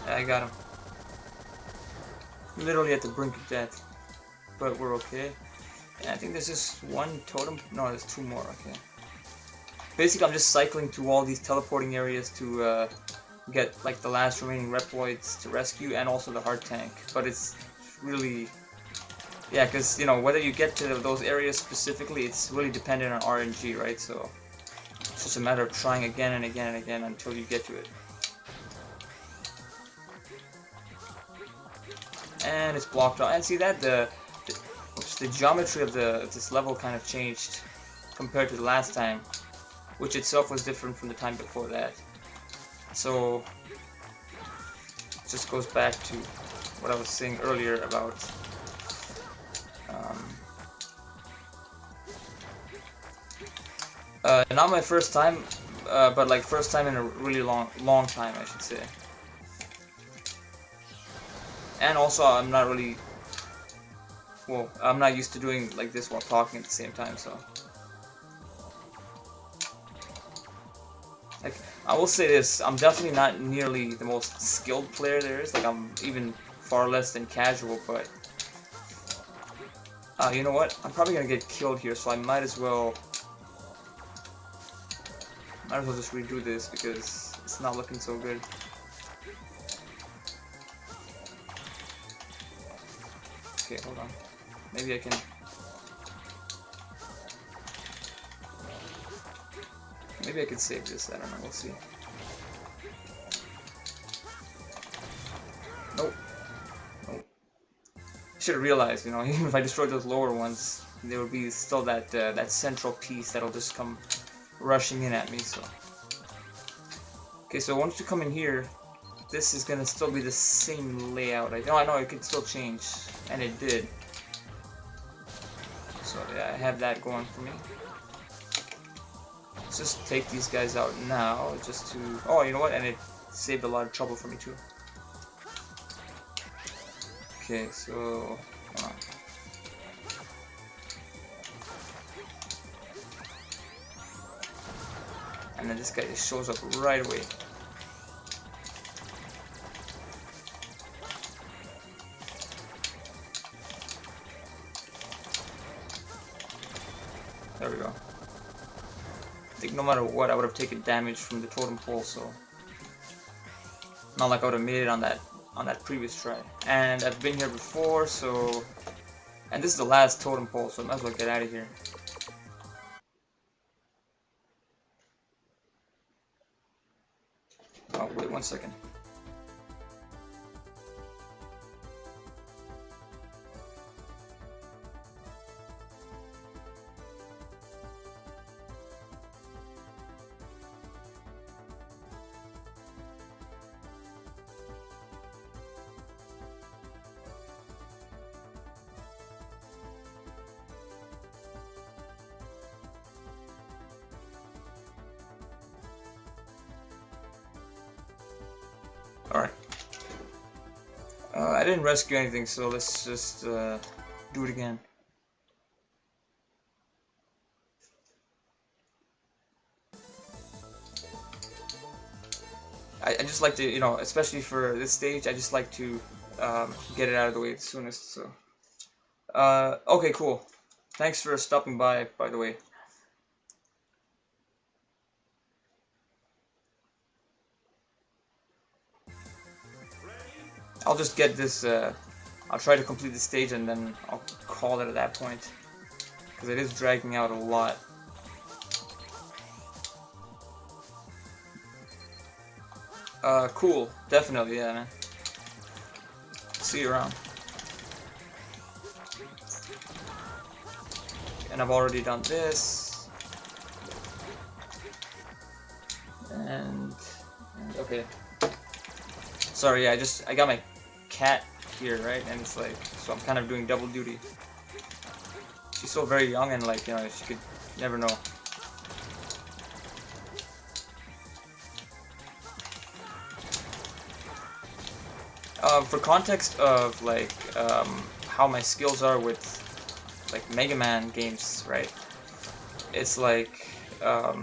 yeah, I got him. Literally at the brink of death, but we're okay. And I think there's just one totem. No, there's 2 more. Okay. Basically, I'm just cycling through all these teleporting areas to get like the last remaining reploids to rescue, and also the heart tank. But it's really, yeah, because you know whether you get to those areas specifically, it's really dependent on RNG, right? So it's just a matter of trying again and again and again until you get to it. And it's blocked off. And see that the geometry of this level kind of changed compared to the last time, which itself was different from the time before that. So it just goes back to what I was saying earlier about not my first time, but like first time in a really long time, I should say. And also, I'm not really, well, I'm not used to doing like this while talking at the same time, so Like, I will say this, I'm definitely not nearly the most skilled player there is. Like, I'm even far less than casual, but you know what? I'm probably gonna get killed here, so I might as well just redo this because it's not looking so good. Okay, hold on. Maybe I can. Maybe I can save this. I don't know. We'll see. Nope. Nope. Should have realized, you know, even if I destroyed those lower ones, there would be still that that central piece that'll just come rushing in at me. So. Okay, so once you come in here, this is gonna still be the same layout. I know it could still change, and it did. So yeah, I have that going for me. Let's just take these guys out now, just to... Oh, you know what? And it saved a lot of trouble for me too. Okay, so... And then this guy just shows up right away. There we go. I think no matter what, I would have taken damage from the totem pole, so not like I would have made it on that previous try. And I've been here before, so... And this is the last totem pole, so I might as well get out of here. Oh, wait 1 second. Alright. I didn't rescue anything, so let's just do it again. I just like to, you know, especially for this stage, I just like to get it out of the way the soonest, so. Okay, cool. Thanks for stopping by the way. I'll just get this, I'll try to complete the stage and then I'll call it at that point. Because it is dragging out a lot. Cool. Definitely, yeah, man. See you around. And I've already done this. And okay. Sorry, yeah, I got my cat here, right? And it's like, so I'm kind of doing double duty. She's still very young and like, you know, she could never know. For context of like how my skills are with like Mega Man games, right? It's like how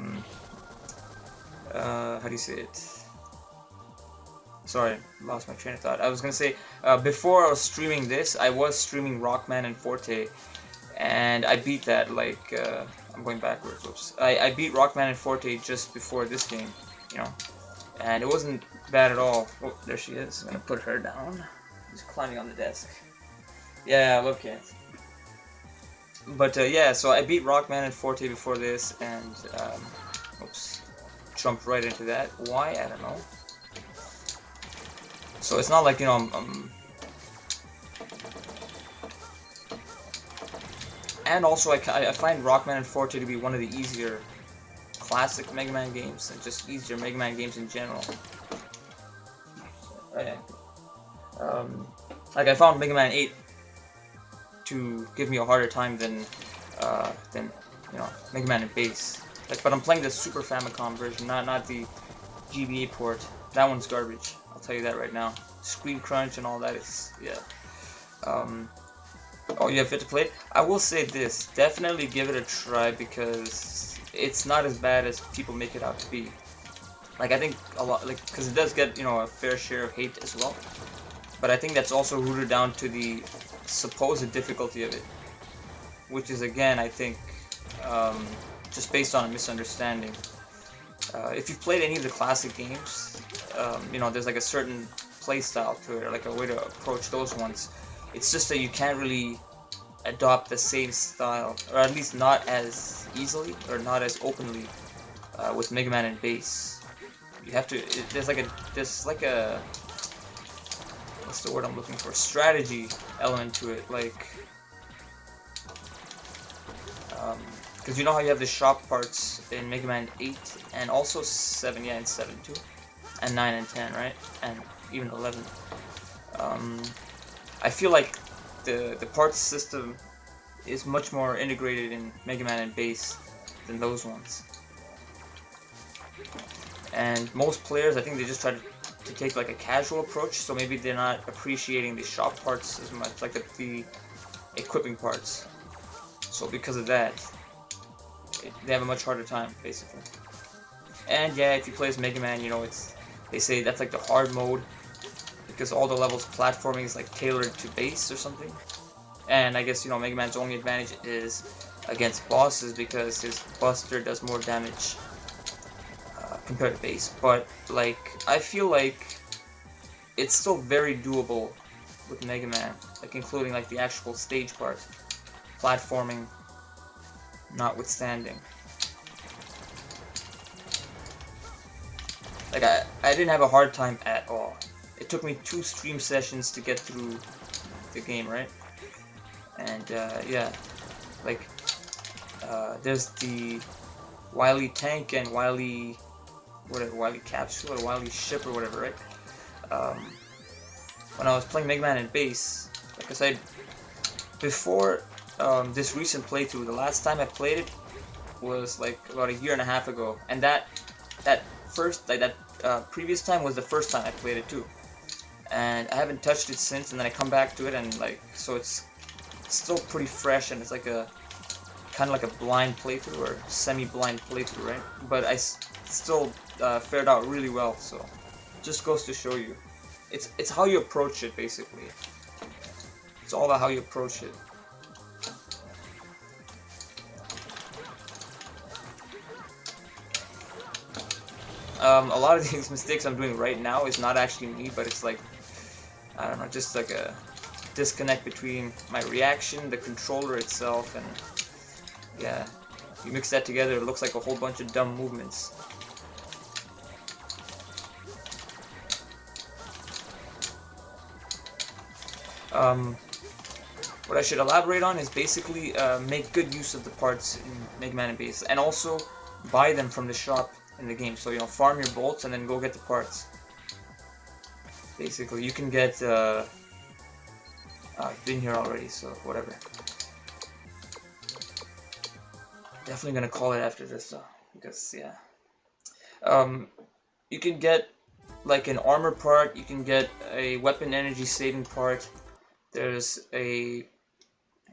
do you say it? Sorry, lost my train of thought. I was gonna say before I was streaming this, I was streaming Rockman and Forte, and I beat that. Like I'm going backwards. Whoops. I beat Rockman and Forte just before this game, you know, and it wasn't bad at all. Oh, there she is. I'm gonna put her down. She's climbing on the desk. Yeah, look at. But yeah, so I beat Rockman and Forte before this, and oops, jumped right into that. Why? I don't know. So it's not like, you know, and also I find Rockman and Forte to be one of the easier classic Mega Man games, and just easier Mega Man games in general. Okay. Like I found Mega Man 8 to give me a harder time than you know, Mega Man in base. Like, but I'm playing the Super Famicom version, not the GBA port. That one's garbage. I'll tell you that right now. Screen crunch and all that is, yeah. Oh, you have fit to play it? I will say this, definitely give it a try because it's not as bad as people make it out to be. Like I think a lot, like because it does get, you know, a fair share of hate as well. But I think that's also rooted down to the supposed difficulty of it, which is again I think just based on a misunderstanding. If you've played any of the classic games, you know, there's like a certain play style to it, or like a way to approach those ones. It's just that you can't really adopt the same style, or at least not as easily or not as openly with Mega Man and Bass. You have to. There's like a what's the word I'm looking for? Strategy element to it, like because you know how you have the shop parts in Mega Man 8 and also 7, yeah, and 7 too, and 9 and 10, right, and even 11. I feel like the parts system is much more integrated in Mega Man and Bass than those ones. And most players, I think they just try to take like a casual approach, so maybe they're not appreciating the shop parts as much, like the equipping parts. So because of that, they have a much harder time, basically. And yeah, if you play as Mega Man, you know, they say that's like the hard mode, because all the levels platforming is like tailored to Bass or something. And I guess, you know, Mega Man's only advantage is against bosses because his Buster does more damage compared to Bass. But like, I feel like it's still very doable with Mega Man, like including like the actual stage part, platforming notwithstanding. Like I didn't have a hard time at all. It took me 2 stream sessions to get through the game, right? And yeah, like there's the Wily Tank and Wily Capsule or Wily Ship or whatever, right? When I was playing Mega Man and Bass, like I said, before this recent playthrough, the last time I played it was like about a year and a half ago, and that previous time was the first time I played it too, and I haven't touched it since. And then I come back to it, and like, so it's still pretty fresh, and it's like a kind of like a blind playthrough or semi-blind playthrough, right? But I still fared out really well. So just goes to show you, it's how you approach it, basically. It's all about how you approach it. A lot of these mistakes I'm doing right now is not actually me, but it's like, I don't know, just like a disconnect between my reaction, the controller itself, and yeah, you mix that together, it looks like a whole bunch of dumb movements. What I should elaborate on is basically make good use of the parts in Mega Man and Bass, and also buy them from the shop in the game. So, you know, farm your bolts and then go get the parts. Basically, you can get I've been here already, so whatever. Definitely gonna call it after this though, because yeah. You can get like an armor part, you can get a weapon energy saving part. There's a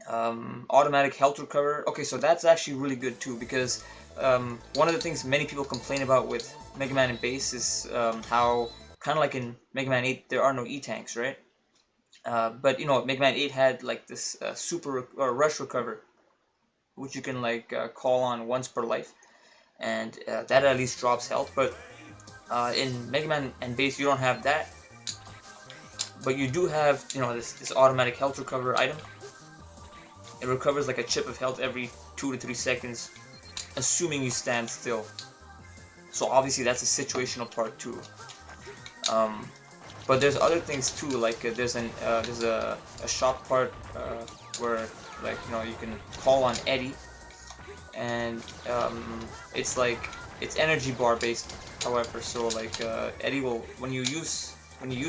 automatic health recover. Okay, so that's actually really good too, because one of the things many people complain about with Mega Man and Bass is how, kind of like in Mega Man 8, there are no E-tanks, right? But you know, Mega Man 8 had like this super or rush recover, which you can like call on once per life, and that at least drops health. But in Mega Man and Bass, you don't have that, but you do have, you know, this automatic health recover item. It recovers like a chip of health every 2 to 3 seconds, assuming you stand still. So obviously that's a situational part too. But there's other things too, like there's a shop part where, like, you know, you can call on Eddie, and it's like, it's energy bar based, however. So like Eddie will, when you use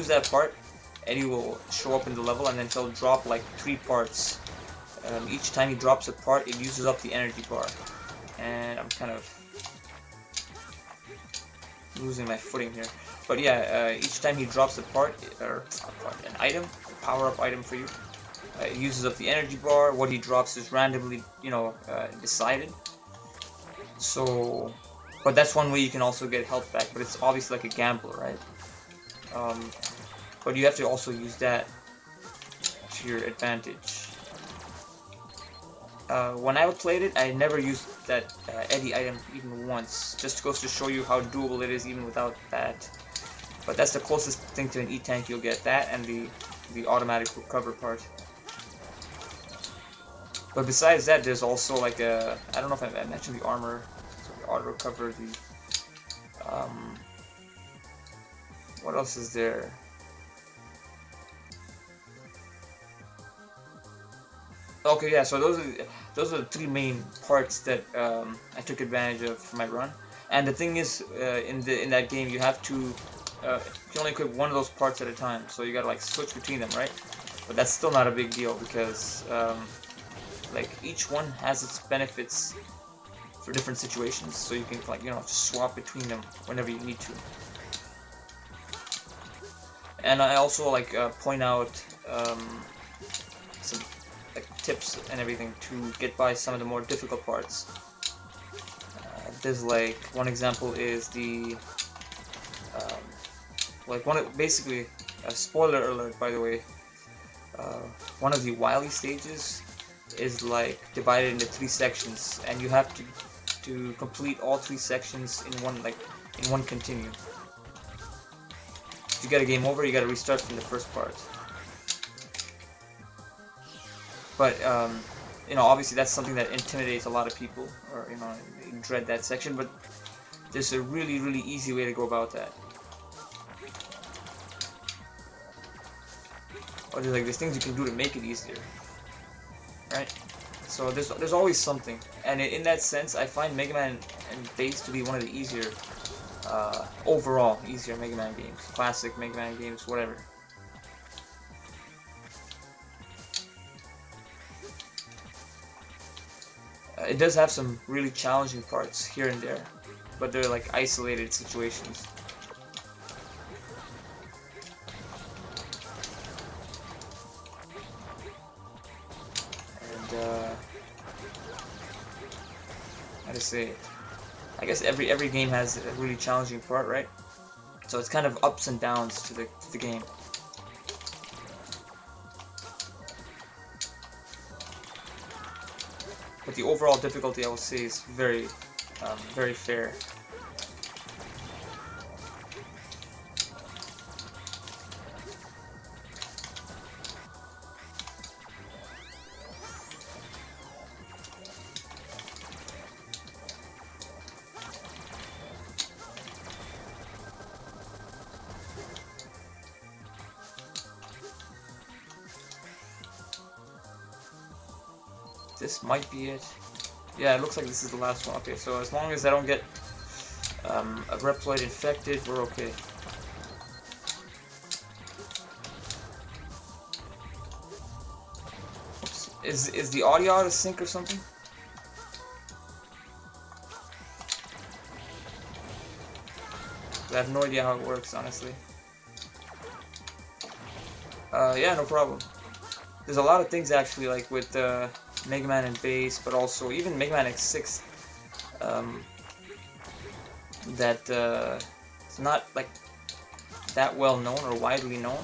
that part, Eddie will show up in the level, and then he'll drop like 3 parts. Each time he drops a part, it uses up the energy bar, and I'm kind of losing my footing here. But yeah, each time he drops a part, or an item, a power-up item for you, it uses up the energy bar. What he drops is randomly, you know, decided. So But that's one way you can also get health back, but it's obviously like a gamble, right? But you have to also use that to your advantage. When I played it, I never used that Eddie item even once. Just goes to show you how doable it is even without that. But that's the closest thing to an E-tank you'll get, that and the automatic recover part. But besides that, there's also like a, I don't know if I mentioned the armor, so the auto recover, the what else is there? Okay, yeah. So those are the three main parts that I took advantage of for my run. And the thing is, in that game, you have to you can only equip one of those parts at a time. So you gotta like switch between them, right? But that's still not a big deal because like each one has its benefits for different situations. So you can like just swap between them whenever you need to. And I also like point out some like tips and everything to get by some of the more difficult parts. There's like one example is the like basically a spoiler alert, by the way. One of the Wily stages is like divided into 3 sections, and you have to complete all 3 sections in one continue. If you get a game over, you got to restart from the first part. But obviously that's something that intimidates a lot of people, or they dread that section. But there's a really, really easy way to go about that. Or there's things you can do to make it easier, right? So there's always something, and in that sense, I find Mega Man and Base to be one of the easier, overall easier Mega Man games, classic Mega Man games, whatever. It does have some really challenging parts here and there, but they're like isolated situations. And how to say it? I guess every game has a really challenging part, right? So it's kind of ups and downs to the game. But the overall difficulty, I will say, is very, very fair. This might be it. Yeah, it looks like this is the last one. Okay, so as long as I don't get a reploid infected, we're okay. Oops. Is the audio out of sync or something? I have no idea how it works, honestly. Yeah, no problem. There's a lot of things actually, like with Mega Man and Base, but also even Mega Man X6, that it's not like that well known or widely known.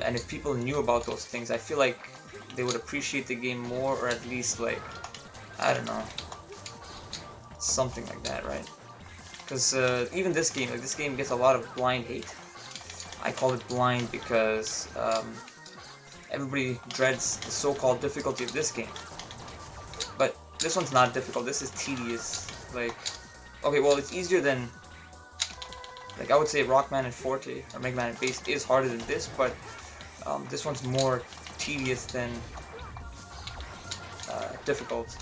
And if people knew about those things, I feel like they would appreciate the game more, or at least like, I don't know, something like that, right? Because even this game gets a lot of blind hate. I call it blind because everybody dreads the so-called difficulty of this game. But this one's not difficult, this is tedious. Like, okay, well, it's easier than, like, I would say Rockman and Forte, or Mega Man and Base is harder than this, but this one's more tedious than difficult.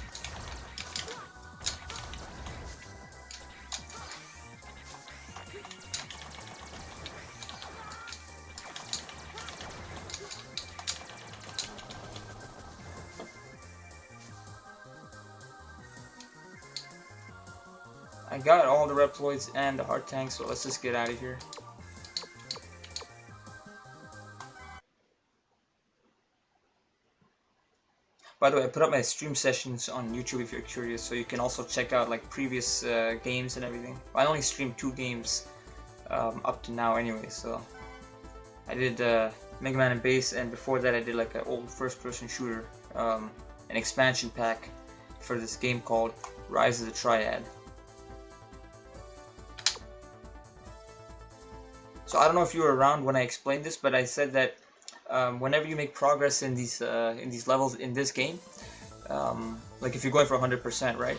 I got all the reploids and the heart tank, so let's just get out of here. By the way, I put up my stream sessions on YouTube if you're curious, so you can also check out like previous games and everything. I only streamed 2 games up to now anyway, so I did Mega Man and Bass, and before that I did like an old first-person shooter, an expansion pack for this game called Rise of the Triad. So I don't know if you were around when I explained this, but I said that whenever you make progress in these levels in this game, like if you're going for 100%, right?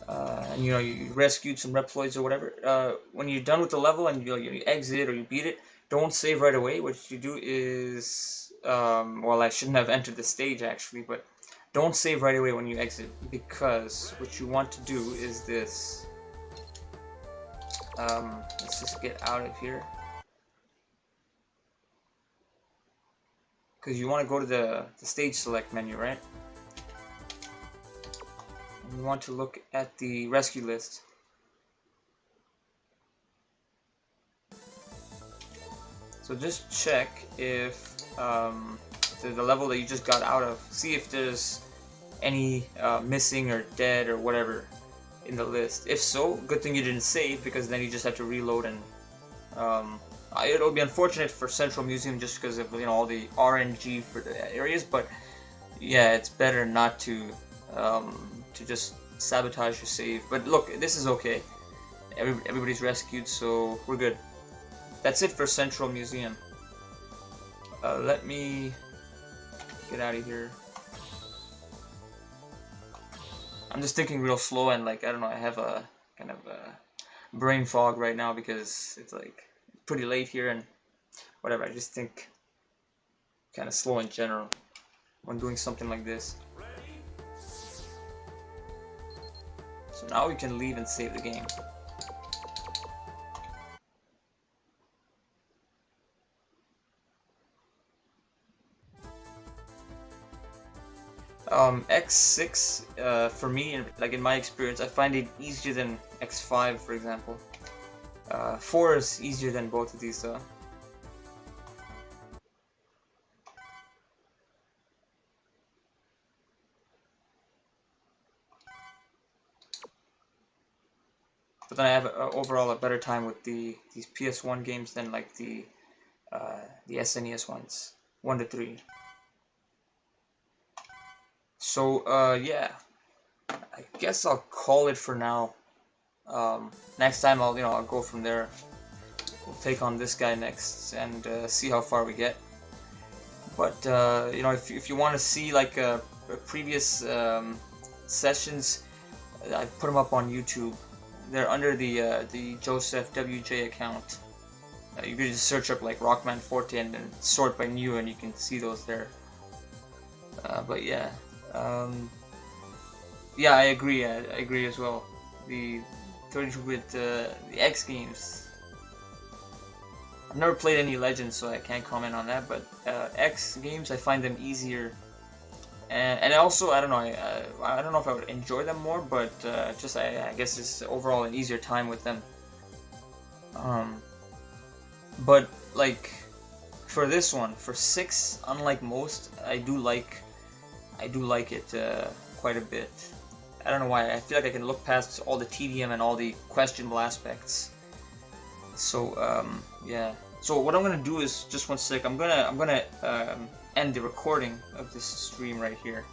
And you know you rescued some reploids or whatever. When you're done with the level and you exit or you beat it, don't save right away. What you do is, well, I shouldn't have entered the stage actually, but don't save right away when you exit, because what you want to do is this. Let's just get out of here. Because you want to go to the stage select menu, right? And you want to look at the rescue list. So just check if the level that you just got out of, see if there's any missing or dead or whatever in the list. If so, good thing you didn't save, because then you just have to reload, and it'll be unfortunate for Central Museum just because of all the RNG for the areas, but yeah, it's better not to just sabotage your save. But look, this is okay. Everybody's rescued, so we're good. That's it for Central Museum. Let me get out of here. I'm just thinking real slow, and like I don't know, I have a kind of a brain fog right now because it's like pretty late here and whatever. I just think kind of slow in general when doing something like this. So now we can leave and save the game. X6 for me, like in my experience, I find it easier than X5, for example. 4 is easier than both of these though. But then I have overall a better time with these PS1 games than like the SNES ones, 1 to 3. So yeah, I guess I'll call it for now. Next time I'll go from there. We'll take on this guy next and see how far we get. But if you want to see like previous sessions, I put them up on YouTube. They're under the Joseph WJ account. You can just search up like Rockman Forte and then sort by new, and you can see those there. But yeah, yeah, I agree. I agree as well. The 32-bit the X games. I've never played any Legends, so I can't comment on that. But X games, I find them easier. And also, I don't know. I don't know if I would enjoy them more, but just I guess it's overall an easier time with them. But like for this one, for 6, unlike most, I do like it quite a bit. I don't know why. I feel like I can look past all the TDM and all the questionable aspects. So yeah. So what I'm gonna do is just one sec. I'm gonna end the recording of this stream right here.